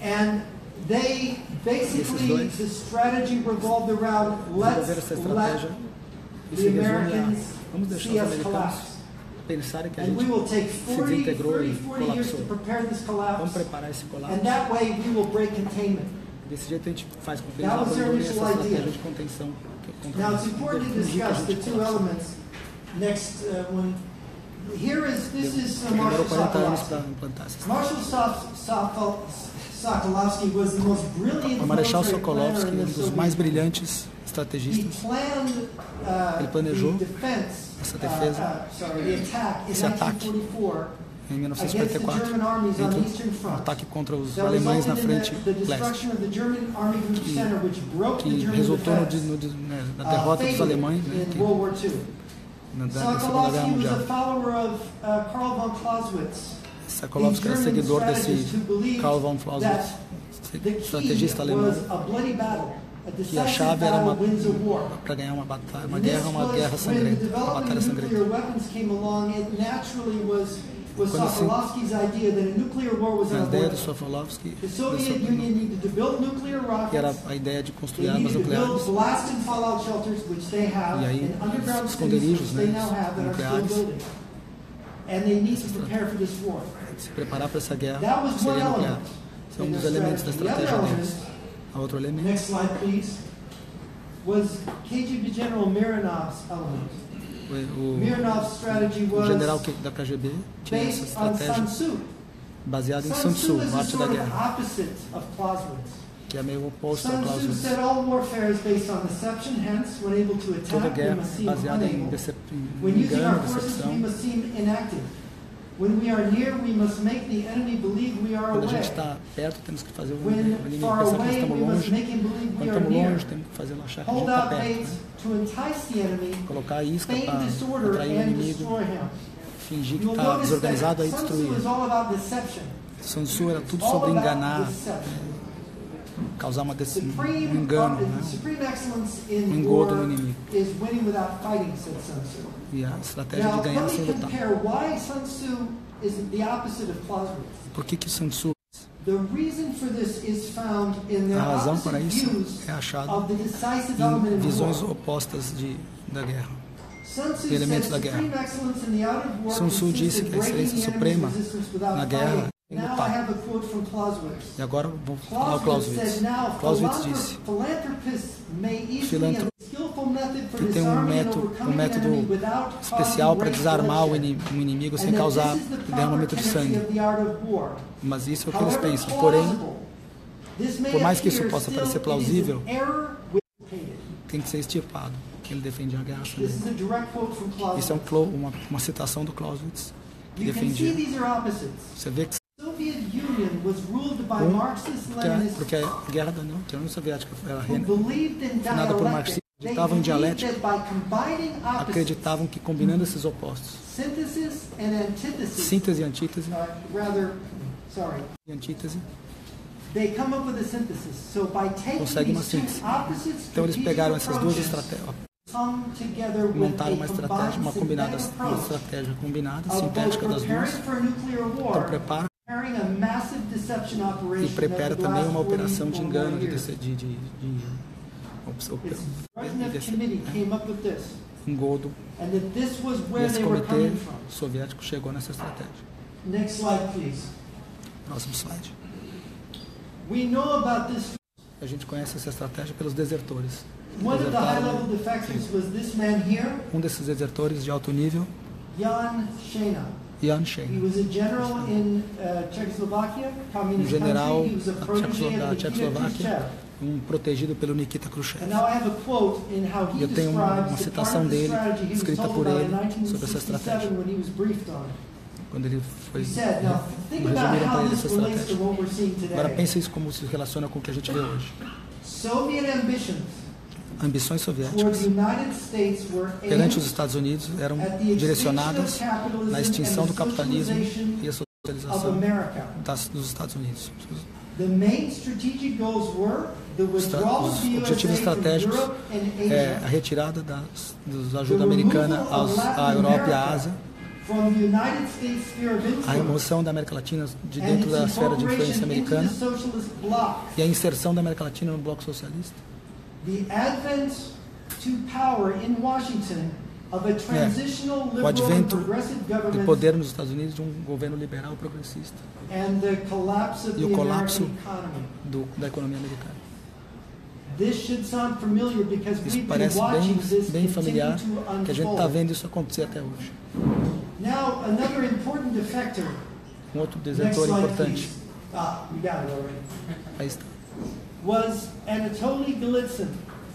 And they basically, the strategy revolved around Desenvolver essa estratégia e the se resume a Americans vamos deixar see os us americanos collapse. pensarem que a And we gente will take se 40 desintegrou e 40 years to colapsou. prepare this Vamos collapse. preparar esse And colapso. that way we will break containment. Desse jeito a gente faz com que eles That was their abandonem essa initial idea. estratégia de contenção. Now it's important to discuss the two elements. Next one. This is Demorou Marshal 40 anos Sokolovsky. para implantar essa estratégia. Marshal Sokolovsky was the most brilliant O Marechal military planner Sokolovsky, in um the dos Soviet mais Union. brilhantes He estrategistas, planned ele planejou the defense, essa defesa, the attack in esse ataque 1944 em against the 1944, German armies on the entre Eastern o Front. ataque contra os That alemães na resulted in frente the leste, destruction of the German Army Group Center, which broke the que German resultou defense, na derrota dos failing alemães, né, in que, World War II. na Segunda Guerra Sokolovsky was Mundial. a follower of Karl von Clausewitz. Sokolovsky era seguidor desse Karl von Clausewitz, estrategista alemão, que a chave era para ganhar uma guerra sangrenta, uma batalha sangrenta. A ideia do Sokolovsky, que era a ideia de construir armas nucleares, e aí os esconderijos, né, nucleares, se preparar para essa guerra que seria nuclear. Esse é um dos elementos da estratégia deles. A outro elemento, Next slide, please. Was KGB General Mironov's element. Mirnov's strategy o was general da KGB tinha essa based on Sun estratégia Tzu. baseada em Sun Sun Tzu, Tzu is a arte da sort of guerra, opposite of Clausewitz. que é meio oposto ao Sun Tzu Clausewitz. said all warfare is based on deception, hence, when able to Toda attack, we guerra must seem baseada em unable. em When using engano, our forces, we decepção. must seem inactive. When we are near, we must make the enemy believe we are Quando a away. gente está perto, temos que fazer o When inimigo far pensar que away, estamos we must longe. make him believe Quando we are estamos near. longe, temos que fazê-lo achar que a gente Hold está out perto. baits to entice the enemy, Colocar a isca feign para disorder, atrair o and inimigo, destroy him. fingir que You'll está notice desorganizado, aí that Sun Tzu destruir. is all about deception. Sun Tzu era tudo All sobre about enganar, deception. causar um Supreme, engano, né? supreme excellence in engodo no war inimigo. is winning without fighting, said Sun Tzu. E a estratégia Now, de ganhar let sem me lutar. compare why Sun Tzu is the opposite of Clausewitz. Por que Sun Tzu? The reason for this is found in their A razão opposite para isso views é achada of the decisive element em in visões war. opostas da guerra. Sun Tzu elementos said da guerra. supreme excellence in the art of war Sun Tzu consists disse in que a breaking excelência the suprema enemy's resistance without na guerra fighting. é Now I lutar. have a quote from Clausewitz. E agora vamos falar o Clausewitz. said, now, Clausewitz disse philanthropists may easily Filantro- have a skillful method for que tem disarming and overcoming an método enemy without especial para causing desarmar o great inimigo bloodshed. sem And that causar this is the proper derramamento de tendency sangue. of the art of war. Mas isso é o que eles However pensam. Porém, plausible this may por mais que isso appear, possa still parecer it is plausível, an error with- tem que ser extirpado. Que ele defendia a guerra This sangrenta. is a direct quote from Clausewitz. Isso é uma citação do Clausewitz que You can see defendia. these are opposites. Você vê que The Soviet Union was ruled by Marxist-Leninists porque a guerra da União Soviética era who believed in refinada por dialectic. marxistas, They acreditavam em believed dialética, that by combining opposites, acreditavam que combinando esses opostos, synthesis and antithesis, síntese e antítese, they come up with a synthesis. So by taking conseguem uma these two síntese. opposite Então eles pegaram essas duas strategic estratégias, come together with montaram a uma estratégia, combined uma combinada, synthetic uma approach estratégia combinada, of both sintética das preparing duas. for a nuclear Então war, prepara preparing a massive deception e operation prepara that would também last uma 40 operação de or engano, more de years. Brezhnev Committee came up with this, engodo. and that this was E where esse they were comitê coming from. soviético chegou nessa estratégia. Next slide, please. Próximo slide. We know about this. A gente conhece essa estratégia pelos desertores. One of the Desertaram, high-level defectors was this man here, desses desertores de alto nível, Jan Shena. Jan He Schein, was a general in Czechoslovakia, communist general country. He was a da protege of Nikita Tchecoslováquia, Khrushchev. Protegido pelo Nikita Khrushchev. And now I have a quote in how he Eu tenho uma describes the citação part of the dele, strategy he was escrita told por about in ele, sobre essa 1967 estratégia. when he was briefed on it. Quando ele foi He said, now think about resumiram para how ele this essa relates to estratégia. what we're seeing Agora today. pensa isso como se relaciona com o que a gente vê hoje. Soviet ambitions Ambições toward soviéticas the United States were perante os aimed Estados Unidos eram at the extinction direcionadas of capitalism na extinção and do the capitalismo socialization e a of socialização America. dos Estados Unidos. The main strategic goals were the withdrawal of Os the objetivos USA from estratégicos Europe and é Asia, a retirada da the ajuda americana removal of à Latin Europa e à America Ásia, from the United States sphere of a influence, remoção da América Latina de and dentro da its esfera de influência incorporation into americana the socialist bloc. e a inserção da América Latina no bloco socialista. The advent to power in Washington of a transitional O liberal and advento progressive do government poder nos Estados Unidos de um governo liberal progressista and the collapse of e the o colapso American economy. da economia americana. This should sound familiar because Isso we've been parece watching this bem continue familiar, to que a gente está unfold. vendo isso acontecer até hoje. Now, another important defector. Outro Next desertor slide, importante, please. We got it already. aí está, Was Anatoly Golitsyn.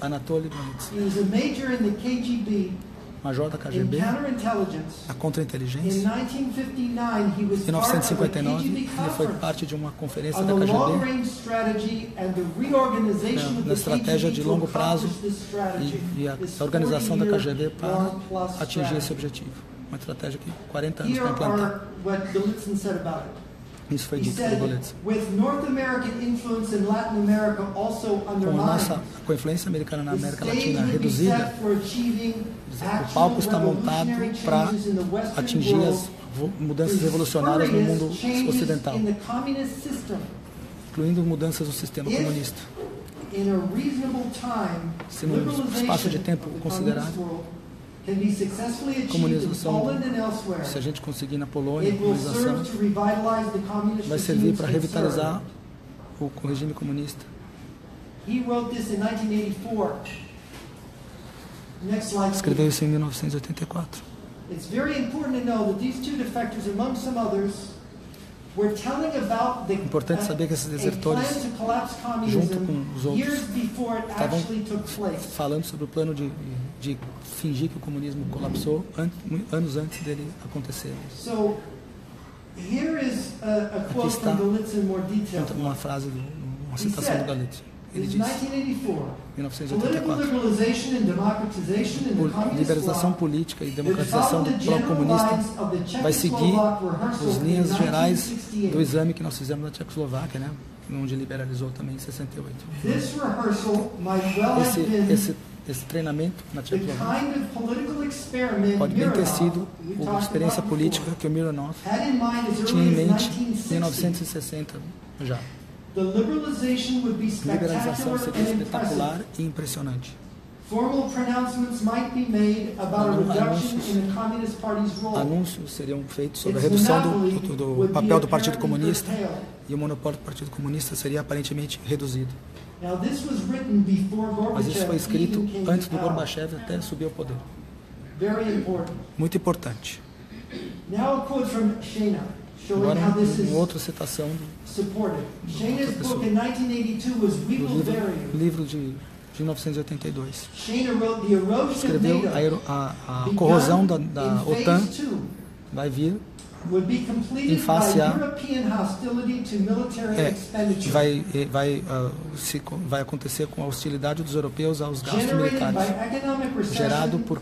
Anatoly Golitsyn, He was a major in the KGB major da in KGB, counterintelligence. a In contra-inteligência. 1959, he was Em part of a 1959, KGB ele foi conference parte de uma conferência on da the KGB long-range strategy and the reorganization of na the estratégia KGB de to longo prazo accomplish this strategy. e a This organização da 40-year KGB para war-plus atingir esse strategy. objetivo. Uma estratégia que 40 anos Here para implantar. are what Golitsyn said about it. Isso foi He dito pelo said, Golitsyn. with North American influence in Latin America also undermined, Com a influência americana na the América stage Latina would be reduzida, set for achieving o palco está montado revolutionary para changes in the Western atingir as world, mudanças revolucionárias no mundo changes ocidental, in the communist system. incluindo mudanças no sistema If, comunista. in a reasonable time, Se num espaço de tempo liberalization of the considerável, communist world can be successfully achieved in comunização, Poland and elsewhere, se a gente conseguir na Polônia, a it will comunização, serve to revitalize the communist vai servir para regime's revitalizar concern. o regime comunista. He wrote this in 1984. Next slide, Escreveu please. isso em 1984. It's very important to know that these two defectors, among some others, were telling about the Importante saber que esses desertores, a plan to collapse junto communism com os outros, years before it estavam actually took place. falando sobre o plano de fingir que o comunismo colapsou anos antes dele acontecer. So here is a Aqui quote está from Galitz in more detail. uma frase, uma citação do Galitz. Ele In diz, 1984, political 1984, liberalization and democratization in the por communist liberalização bloc política e democratização do bloco comunista vai seguir as linhas gerais do exame que nós fizemos na Tchecoslováquia, né? Onde liberalizou também em 68. This rehearsal might well have been Esse treinamento na the Tchecoslováquia kind of political experiment pode bem ter Mironov, sido we uma talked experiência about política before, que o Mironov had in mind as tinha em early as mente em 1960. 1960 já. The liberalization would be Liberalização spectacular seria and espetacular impressive. e impressionante. Formal pronouncements might be made about a reduction in the Communist Party's role. Anúncios seriam feitos sobre a redução do papel do Partido Comunista e o monopólio do Partido Comunista seria aparentemente reduzido. Now, this was written before Mas isso foi Gorbachev escrito even came antes to do power. Gorbachev até subir ao poder. Very important. Muito importante. Now a quote from Shana, showing Agora, how this is uma outra citação supported. Shana's pessoa. book in 1982 was We do Will Bury You. livro de 1982. Shana wrote the erosion of Escreveu NATO a corrosão da in OTAN phase 2 vai vir, would be completed em face by a- European hostility to military expenditure. vai acontecer com a hostilidade dos europeus aos gastos Generated militares, by economic recession gerado por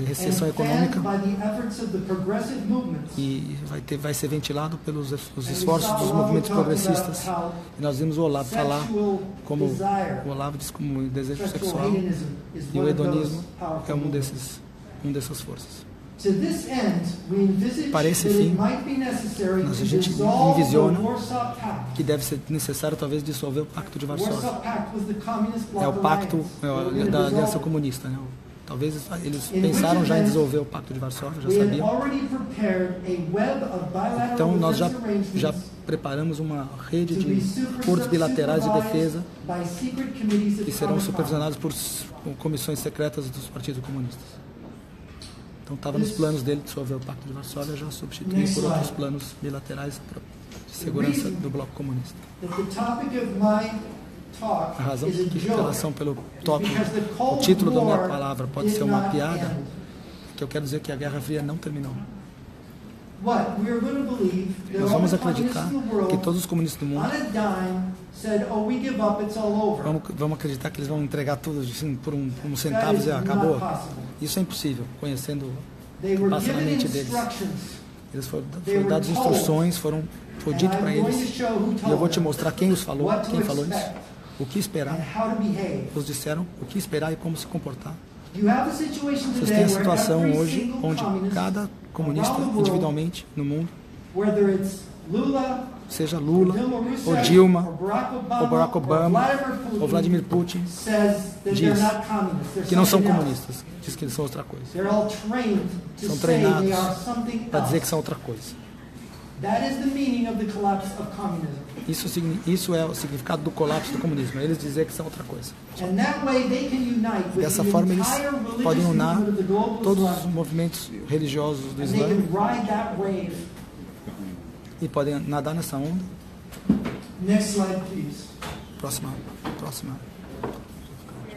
recessão and econômica fanned by the efforts of the progressive movements. e vai ser ventilado pelos os And we esforços saw dos Olavo movimentos talking progressistas. about how E nós vimos o Olavo falar sexual como desire, o Olavo diz como o desejo sexual sexual hedonism is e o one of those hedonismo powerful é movements. dessas forças. To this end, we envisage Para esse that it fim, might be necessary a to gente dissolve envisiona the Warsaw Pact. que deve ser necessário talvez dissolver o Pacto de Varsóvia. Warsaw Pact was the communist bloc É o pacto alliance. They were gonna da Aliança dissolve it. Comunista, né? Talvez eles In pensaram which já em event, dissolver o Pacto de Varsóvia, já We had sabiam. already prepared a web of bilateral Então nós já arrangements preparamos uma rede to be de acordos bilaterais de defesa by secret committees of que serão common supervisionados por comissões secretas dos partidos comunistas. Então estava nos planos dele dissolver o Pacto de Varsóvia, já substituir Next por outros slide. planos bilaterais de segurança do bloco comunista. That the topic of my talk A razão is a de joke relação pelo tópico, because the o Cold título da minha War palavra pode did ser uma not piada, end. que eu quero dizer que a Guerra Fria não terminou. What? We are going to believe that Nós all vamos the acreditar communists in the world, que todos os comunistas do on mundo a dime, said, "Oh, we give up, it's all over." vamos acreditar que eles vão entregar tudo assim, por um centavo e dizer, acabou. Isso é impossível, conhecendo They o que were passa na given mente deles. instructions. Eles foram dadas instruções, foi dito para eles, e eu vou te mostrar quem os falou, quem falou isso, o que esperar. And how to behave. Nos disseram o que esperar e como se comportar. You have a situation Vocês today têm a where situação every hoje single onde communist cada comunista around the world, individualmente no mundo, whether it's Lula, seja Lula, Dilma ou Rousseff, Dilma, ou Barack Obama, ou Vladimir Putin, says that diz they're not communists, they're que não são something else. comunistas, diz que eles são outra coisa. They're all trained to São say they are treinados something para dizer que else. são outra coisa. That is the meaning of the collapse of communism. Isso é o significado do colapso do comunismo, é eles dizer que são outra coisa. And that way they can unite with Dessa the forma eles entire religious podem unir movement of the global todos Islam, os movimentos religiosos do and they Islã can ride that wave. e podem nadar nessa onda. Next slide, please. Próxima.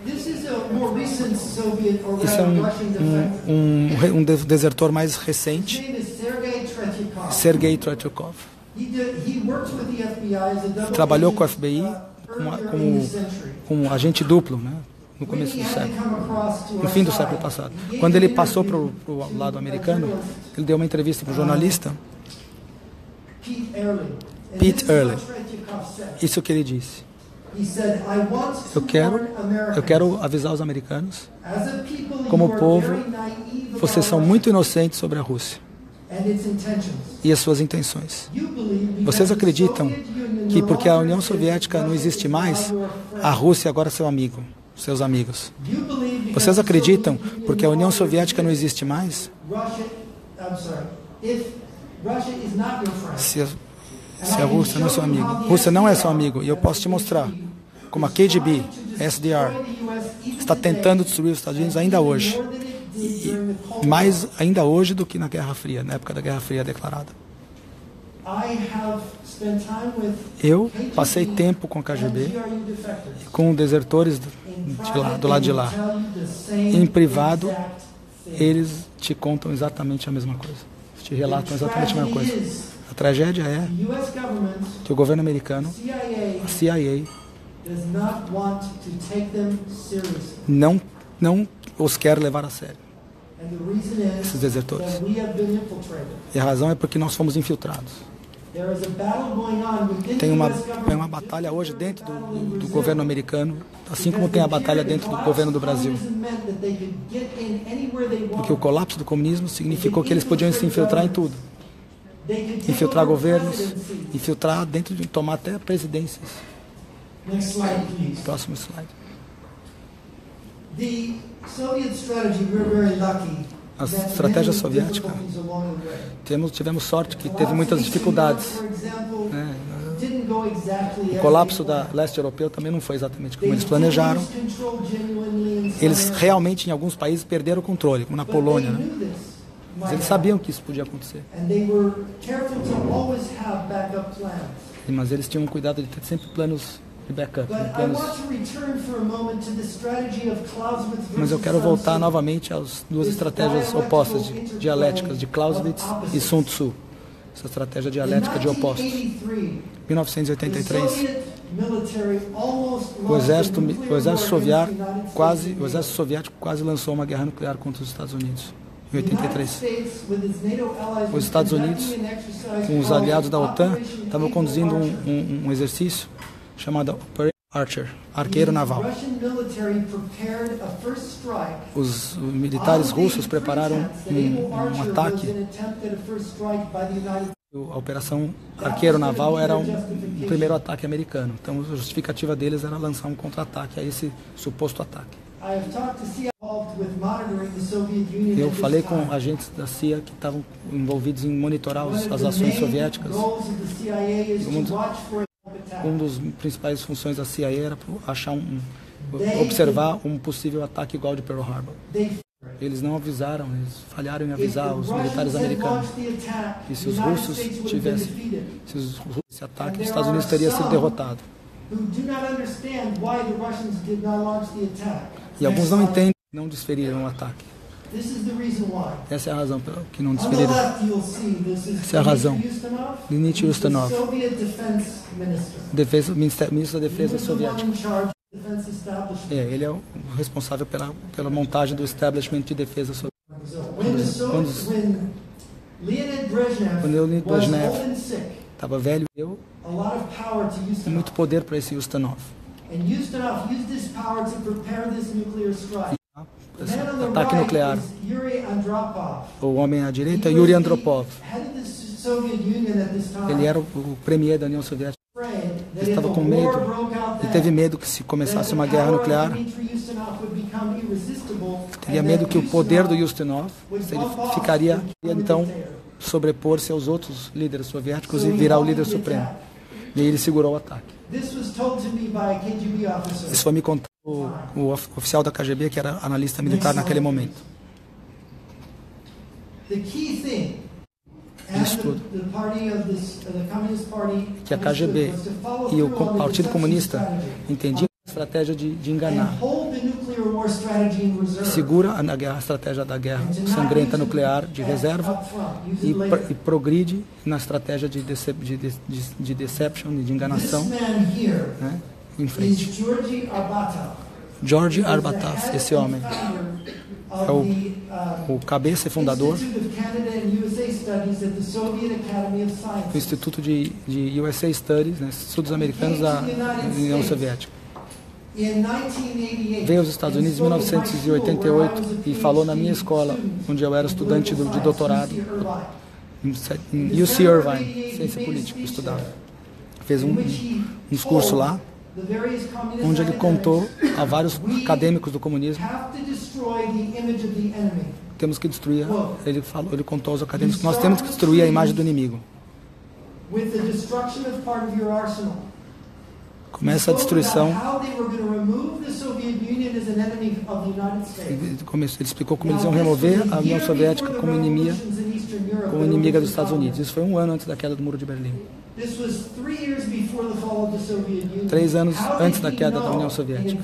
This is a more recent Soviet or Esse é rather Russian defector. desertor mais His recente, name is Sergei Tretyakov. Sergei Tretyakov. He worked with the FBI as a double Trabalhou com o agent, FBI earlier in the century. como agente duplo, né, no começo do século, no fim do século passado. Quando ele passou para o lado americano, ele deu uma entrevista para o jornalista Pete Ehrlich. And Pete this is Ehrlich. what Tretyakov said. Isso que ele disse. He said, "I want to warn Eu Americans, quero avisar os americanos, as a people, como you are povo, very naive vocês about são Russia muito inocentes sobre a Rússia and its intentions. e as suas intenções. You believe because Vocês the acreditam Soviet Union que no porque a longer União exists, Soviética não Russia existe is mais, now your friend. a Rússia agora é seu amigo, seus amigos. You believe because Vocês the acreditam Soviet Union porque a no União longer Soviética não exists, existe mais, if Russia is not your friend, se a Rússia não é seu amigo. Rússia não é seu amigo e eu posso te mostrar como a KGB, SDR, está tentando destruir os Estados Unidos ainda hoje. E mais ainda hoje do que na Guerra Fria, na época da Guerra Fria declarada. Eu passei tempo com a KGB e com desertores do lado de lá. Em privado, eles te contam exatamente a mesma coisa. Te relatam exatamente a mesma coisa. A tragédia é que o governo americano, a CIA, não os quer levar a sério, esses desertores. E a razão é porque nós fomos infiltrados. Tem uma batalha hoje dentro do governo americano, assim como tem a batalha dentro do governo do Brasil. Porque o colapso do comunismo significou que eles podiam se infiltrar em tudo. Infiltrar governos, infiltrar dentro de tomar até presidências. Próximo slide. A estratégia soviética, tivemos sorte que teve muitas dificuldades. O colapso da leste europeu também não foi exatamente como eles planejaram. Eles realmente, em alguns países, perderam o controle, como na Polônia, né? Mas eles sabiam que isso podia acontecer. Mas eles tinham cuidado de ter sempre planos de backup. Mas eu quero voltar novamente às duas estratégias opostas, dialéticas, de Clausewitz e Sun Tzu. Essa estratégia dialética de opostos. Em 1983, o exército soviético quase lançou uma guerra nuclear contra os Estados Unidos. Em 83. Os Estados Unidos, com os aliados da OTAN, estavam conduzindo um exercício chamado Operation Archer, arqueiro naval. Os militares russos prepararam um ataque. A operação arqueiro naval era um primeiro ataque americano. Então a justificativa deles era lançar um contra-ataque a esse suposto ataque. Eu falei com agentes da CIA que estavam envolvidos em monitorar as ações soviéticas. Uma das principais funções da CIA era observar um possível ataque igual de Pearl Harbor. Eles não avisaram, eles falharam em avisar os militares americanos. E se os russos tivessem esse ataque, os Estados Unidos teria sido derrotado. E alguns não entendem que não desferiram o ataque. Essa é a razão pela que não desferiram. Essa é a razão. Dmitry Ustinov, ministro da Defesa soviético. Ele é o responsável pela montagem do establishment de defesa soviético. Quando Leonid Brezhnev estava velho, deu muito poder para esse Ustinov. Ataque nuclear. O homem à direita, Yuri Andropov. Ele era o premier da União Soviética. Ele estava com medo. Ele teve medo que se começasse uma guerra nuclear, teria medo que o poder do Ustinov ficaria então sobrepor-se aos outros líderes soviéticos e virar o líder supremo. E ele segurou o ataque. Isso foi me contado o oficial da KGB, que era analista militar naquele momento. Isso tudo. Que a KGB e o Partido Comunista entendiam a estratégia de enganar. Segura a estratégia da guerra sangrenta nuclear de reserva e progride na estratégia de deception, de enganação, né, em frente. Georgy Arbatov, esse homem, é o cabeça e fundador do Instituto de USA Studies, né, Estudos Americanos da União Soviética. Veio aos Estados Unidos em 1988 e falou na minha escola, onde eu era estudante de doutorado, em UC Irvine, ciência política, estudava. Fez um discurso lá, onde ele contou a vários acadêmicos do comunismo. Temos que destruir, ele contou aos acadêmicos que nós temos que destruir a imagem do inimigo. Começa a destruição. Ele explicou como eles iam remover a União Soviética como inimiga dos Estados Unidos. Isso foi um ano antes da queda do Muro de Berlim. 3 anos antes da queda da União Soviética.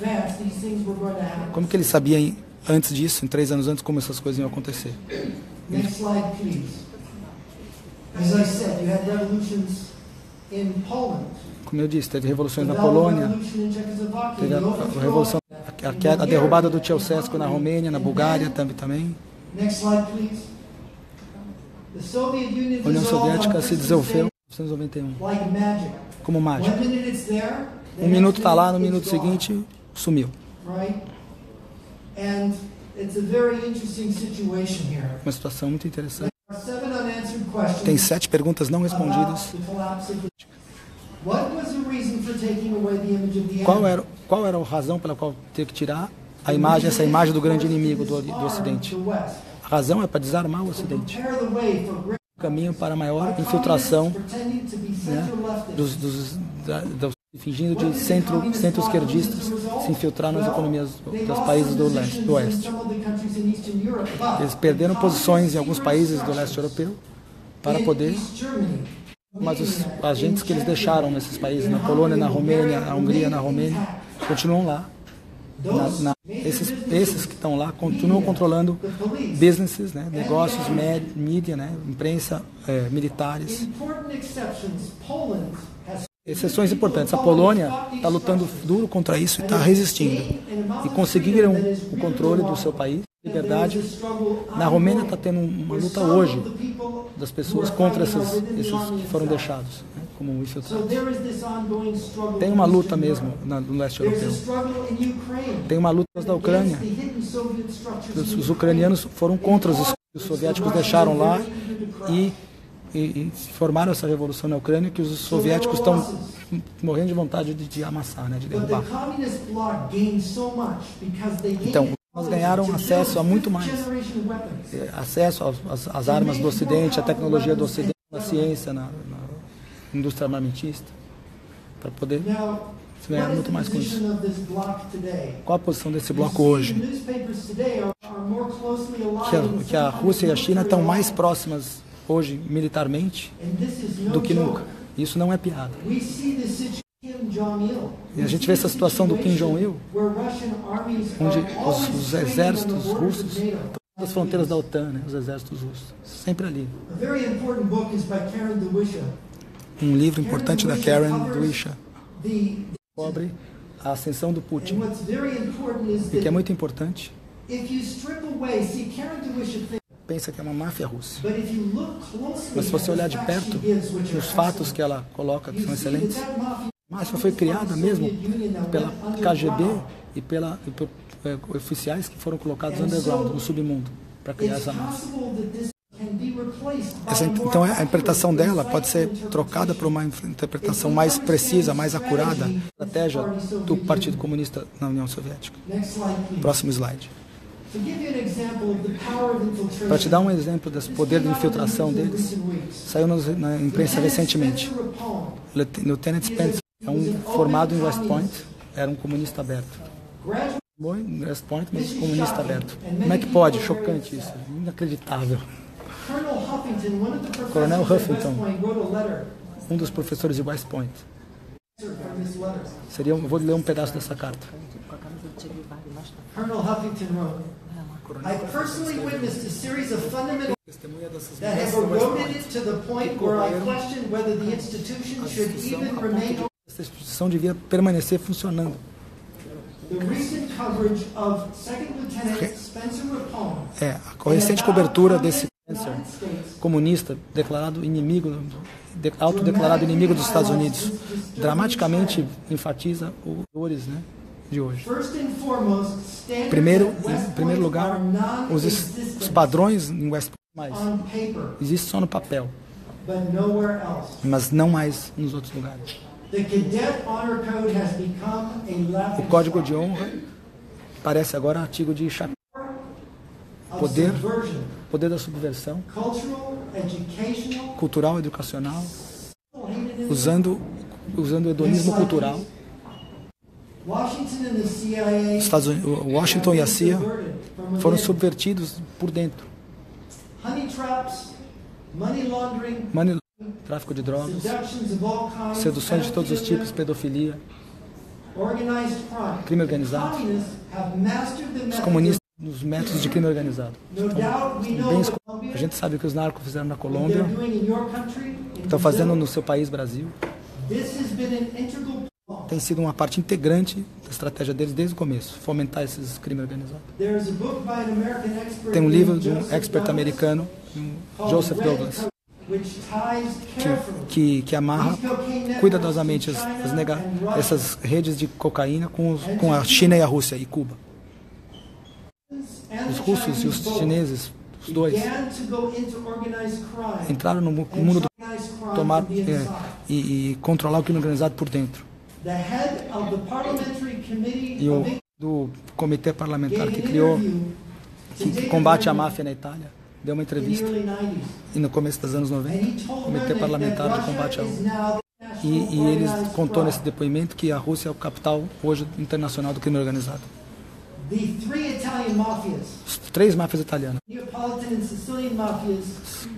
Como que ele sabia antes disso, em 3 anos antes, como essas coisas iam acontecer? Next slide, please. As I said, you had revolutions in Poland. Como eu disse, teve revoluções na Polônia, teve a revolução, a derrubada do Ceausescu na Romênia, na Bulgária também. Next slide, please. A União Soviética se dissolveu em 1991, como mágica. 1 minuto está lá, no minuto seguinte sumiu. Uma situação muito interessante. Tem 7 perguntas não respondidas. Qual era a razão pela qual ter que tirar essa imagem do grande inimigo do Ocidente? A razão é para desarmar o Ocidente. O caminho para maior infiltração, né, fingindo de centro-esquerdistas se infiltrar nas economias dos países do Oeste. Eles perderam posições em alguns países do leste europeu para poder... Mas os agentes que eles deixaram nesses países, na Polônia, na Romênia, na Hungria, na Romênia, continuam lá. Esses que estão lá continuam controlando businesses, né, negócios, mídia, né, imprensa, militares. Exceções importantes. A Polônia está lutando duro contra isso e está resistindo. E conseguiram o controle do seu país, liberdade. Na Romênia está tendo uma luta hoje das pessoas contra esses que foram deixados, né, como infiltrados. Tem uma luta mesmo no leste europeu. Tem uma luta da Ucrânia. Os ucranianos foram contra os soviéticos, deixaram lá e formaram essa revolução na Ucrânia que os soviéticos estão morrendo de vontade de amassar, né, de derrubar. Então, nós ganharam acesso a muito mais. Acesso às armas do Ocidente, à tecnologia do Ocidente, à ciência, na indústria armamentista, para poder ganhar muito mais com isso. Qual a posição desse bloco hoje? Que a Rússia e a China estão mais próximas hoje, militarmente, do que nunca. Isso não é piada. E a gente vê essa situação do Kim Jong-il, onde os exércitos russos, todas as fronteiras da OTAN, né, os exércitos russos, sempre ali. Um livro importante da Karen Duisha cobre a ascensão do Putin. E que é muito importante. Pensa que é uma máfia russa. Mas se você olhar de perto, os fatos que ela coloca, que são excelentes, a máfia foi criada mesmo pela KGB e por oficiais que foram colocados underground, no submundo, para criar essa máfia. Então a interpretação dela pode ser trocada por uma interpretação mais precisa, mais acurada, estratégia do Partido Comunista na União Soviética. Próximo slide. Para te dar um exemplo desse poder de infiltração deles, saiu na imprensa recentemente. Lieutenant Spencer é um formado em West Point, era um comunista aberto. Bom, em West Point, mas comunista aberto. Como é que pode? Chocante isso, inacreditável. Coronel Huffington, um dos professores de West Point. Vou ler um pedaço dessa carta. Colonel Huffington wrote, I personally witnessed a series of fundamental that have eroded it to the point where I question whether the institution should even remain. Essa instituição devia permanecer funcionando. The recent coverage of Second Lieutenant Spencer Rapone. A recente cobertura desse Spencer, comunista, declarado inimigo, autodeclarado inimigo dos Estados Unidos, dramaticamente enfatiza os valores, né, de hoje. Em primeiro lugar, os padrões em West Point existem só no papel, mas não mais nos outros lugares. O Código de Honra parece agora artigo de chapéu. Poder da subversão, cultural, educacional, usando o hedonismo cultural Washington and the CIA Washington e a CIA foram subvertidos por dentro. Honey traps, money laundering, Tráfico de drogas, seductions of all kinds, seduções de todos os tipos, pedofilia, organized crime. crime organizado. Communists have mastered the Os methods. comunistas, os métodos de crime organizado. No doubt, we know Bem, what Colombia, a gente sabe o que os narcos fizeram na what Colômbia, they're doing in your country, in estão fazendo Brazil. no seu país, Brasil. This has been an integral part. Tem sido uma parte integrante da estratégia deles desde o começo, fomentar esses crimes organizados. There is a book by an American expert Tem um livro de um named expert Joseph americano, called Joseph Red Douglas, Coat, which ties carefully que amarra these cocaine networks cuidadosamente to China and Russia. essas redes de cocaína com a China e a Rússia e Cuba. And Os the russos e Chinese os both chineses, os dois, began to go into organized crime entraram no and mundo do organized crime tomar from the inside. e controlar o crime organizado por dentro. The head of the parliamentary committee E o of do comitê parlamentar gave que an criou, interview to que David combate a Remnick máfia na Itália, deu uma in the entrevista early 90s. e no começo dos anos And 90, he o told comitê Remnick parlamentar that de combate Russia ao is now the national e ele organized contou nesse crime. depoimento que a Rússia é o capital hoje internacional do crime organizado. The three Italian mafias, As 3 máfias italianas, Neapolitan and Sicilian mafias,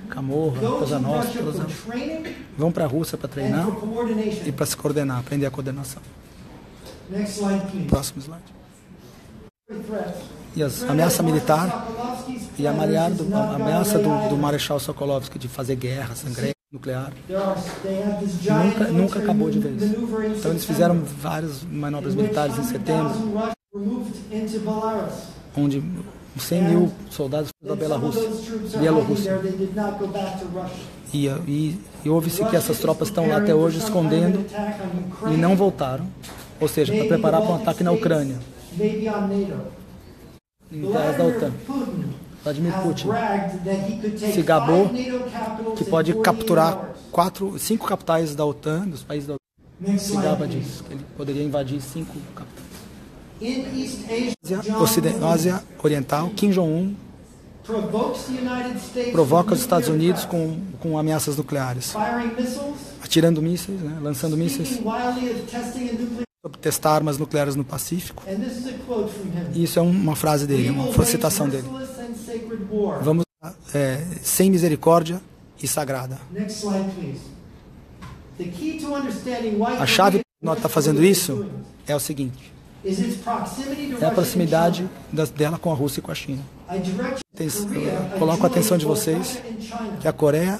Camorra, go to Cosa Nostra, Russia for training vão para a Rússia para and treinar for coordination. e para se coordenar, aprender a coordenação. Next slide, please. Próximo slide. Threat. E as ameaça militar e a ameaça do Marechal Sokolovsky de fazer guerra, sangrenta, nuclear, nunca acabou de vez. Então eles fizeram várias manobras militares em setembro, onde 100 mil soldados foram da Bielorrússia. E houve-se que essas tropas estão lá até hoje escondendo e não voltaram, ou seja, para preparar para um ataque na Ucrânia, em terras da OTAN. Vladimir Putin se gabou que pode capturar 5 capitais da OTAN, dos países da OTAN. Se gaba disso, que ele poderia invadir 5 capitais. Ásia Oriental, Kim Jong-un provoca os Estados Unidos com ameaças nucleares, atirando mísseis, né, lançando mísseis, sobre testar armas nucleares no Pacífico. E isso é uma frase dele, uma citação dele. Vamos sem misericórdia e sagrada. A chave para nós estar fazendo isso é o seguinte: é a proximidade dela com a Rússia e com a China. Coloco a atenção de vocês que a Coreia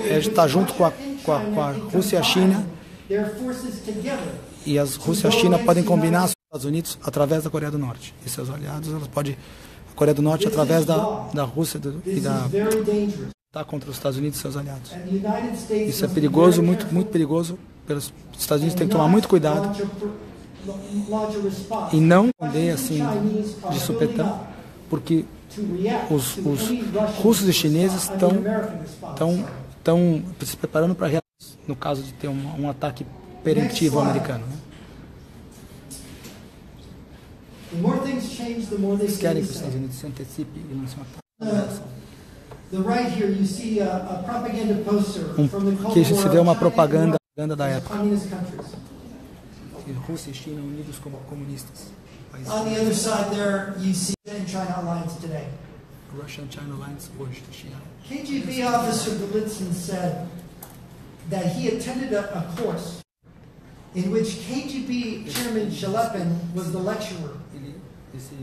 está junto com a Rússia e a China, e as Rússia e a China podem combinar os Estados Unidos através da Coreia do Norte e seus aliados. Elas podem, a Coreia do Norte através da Rússia e tá contra os Estados Unidos e seus aliados. Isso é perigoso, muito perigoso. Os Estados Unidos têm que tomar muito cuidado e não responder assim de supetão, porque os russos e chineses estão se preparando para reagir no caso de ter um ataque preventivo americano. Né? Eles querem que os Estados Unidos se antecipe e lancem um ataque. Que se vê uma propaganda da época. Rússia e China unidos como comunistas. On the other side there, you see China Alliance today. Russia and China Alliance hoje, China. KGB officer Golitsyn said that he attended a course in which KGB Chairman Shelepin was the lecturer.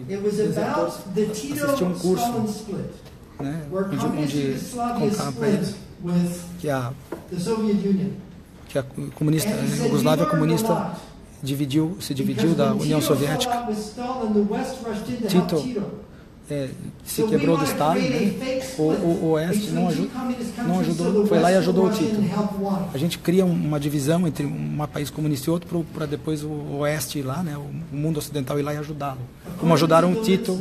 It was about the Tito-Stalin split, né, where communist Yugoslavia split with the Soviet Union. Que a Yugoslávia comunista se dividiu da União Soviética. Tito se quebrou do Stalin, né? O Oeste não ajudou, foi lá e ajudou o Tito. A gente cria uma divisão entre um país comunista e outro para depois o Oeste ir lá, né? O mundo ocidental ir lá e ajudá-lo. Como ajudaram o Tito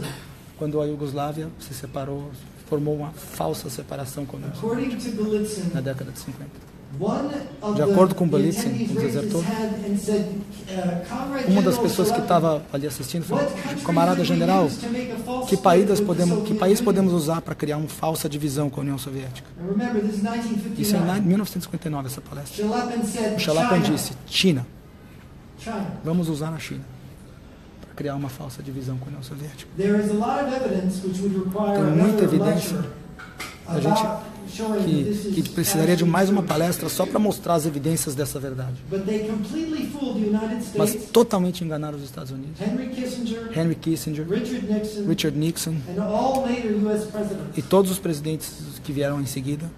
quando a Iugoslávia se separou, formou uma falsa separação comunista na década de 50. De acordo com Golitsyn, o desertor, uma das pessoas que estava ali assistindo falou: camarada general, que país podemos usar para criar uma falsa divisão com a União Soviética? Isso é em 1959, essa palestra. O Shelepin disse: China. China. vamos usar na China para criar uma falsa divisão com a União Soviética. There is a lot of evidence which would require Tem muita another evidência lecture a gente about showing that this que is precisaria de mais uma actually palestra só para mostrar as evidências dessa verdade. true. But they completely fooled the United Mas States, totalmente enganaram os Estados Unidos, Henry Kissinger, Henry Kissinger, Richard Nixon, Richard Nixon and all later U.S. presidents. e todos os presidentes que vieram em seguida.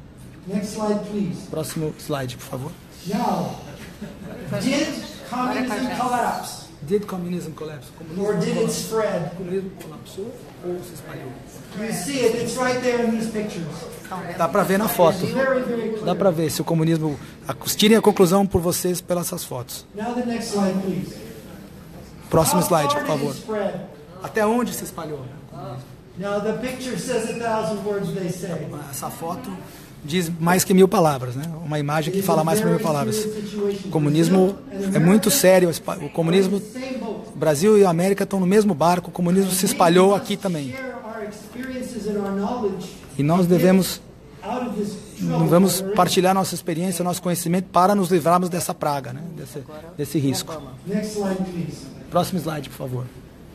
Next slide, please. Próximo slide, por favor. Now, did communism collapse? Did communism collapse? Or did it spread? O comunismo colapsou ou se espalhou? You see it, it's right there in these pictures. Dá para ver na foto. Very, very clear. Dá para ver se o comunismo... Tirem a conclusão por vocês pelas essas fotos. Now the next slide, please. Próximo How slide, far por did favor. it spread? Até onde se espalhou? Now the picture says 1,000 words, they say. Essa foto diz mais que 1000 palavras, né? Uma imagem que fala mais que 1000 palavras. O comunismo é muito sério. O comunismo, o Brasil e a América estão no mesmo barco. O comunismo se espalhou aqui também. E nós devemos partilhar nossa experiência, nosso conhecimento para nos livrarmos dessa praga, né? Desse risco. Next slide, please. Próximo slide, por favor.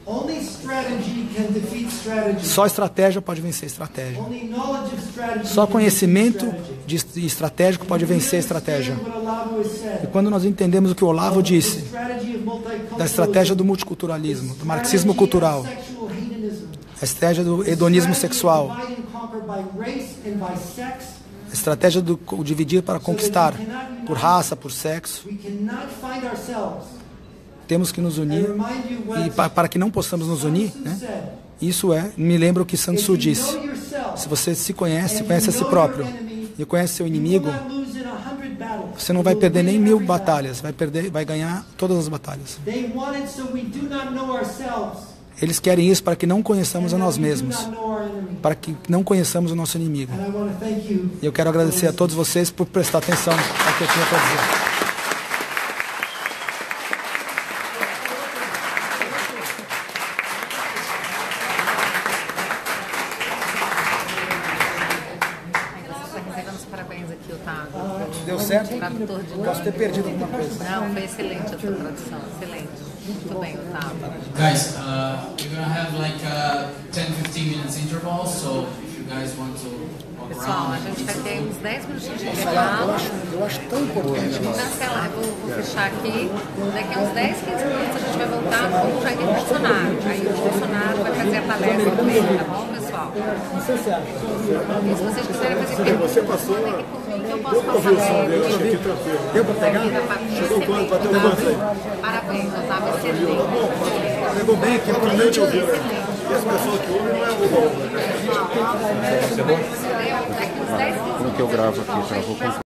Only strategy can defeat strategy. Só estratégia pode vencer estratégia. Only knowledge of strategy Só can conhecimento defeat strategy. de estratégico pode vencer a estratégia. What Olavo has said. E quando nós entendemos o que o Olavo disse, Strategy of multiculturalism. da estratégia do multiculturalismo, do marxismo cultural, Sexual hedonism. a estratégia do hedonismo sexual, Divide and conquer by race and by sex. a estratégia do dividir para conquistar por raça, por sexo, We cannot find ourselves. temos que nos unir. E para que não possamos nos unir, né? Isso me lembra o que Sun Tzu disse. Se você se conhece a si próprio e conhece seu inimigo, você não vai perder nem 1000 batalhas, vai ganhar todas as batalhas. Eles querem isso para que não conheçamos a nós mesmos, para que não conheçamos o nosso inimigo. E eu quero agradecer a todos vocês por prestar atenção ao que eu tinha para dizer. Deu certo? Posso ter perdido alguma coisa. Não, foi excelente a tua tradução, excelente. Muito bem, Otávio. Guys, we're gonna have like 10-15 minutes interval, so if you guys want to walk Pessoal, a around. gente vai ter uns 10 minutinhos de intervalo. Eu acho tão importante. Cancelar, vou fechar aqui. Daqui a uns 10, 15 minutos a gente vai voltar com o Jair Bolsonaro. Aí o Bolsonaro vai fazer a palestra dele, tá bom, pessoal? Não sei se você acha. E se vocês quiserem fazer perguntas, mandem aqui comigo que eu posso passar Deu para pegar? Chegou quando? Bateu o negócio aí? Parabéns, Otávio, excelente. Pegou bem aqui, provavelmente ouviu. E as pessoas que ouvem não é o bom. Daqui uns 10, 15 minutos. Como que eu gravo aqui?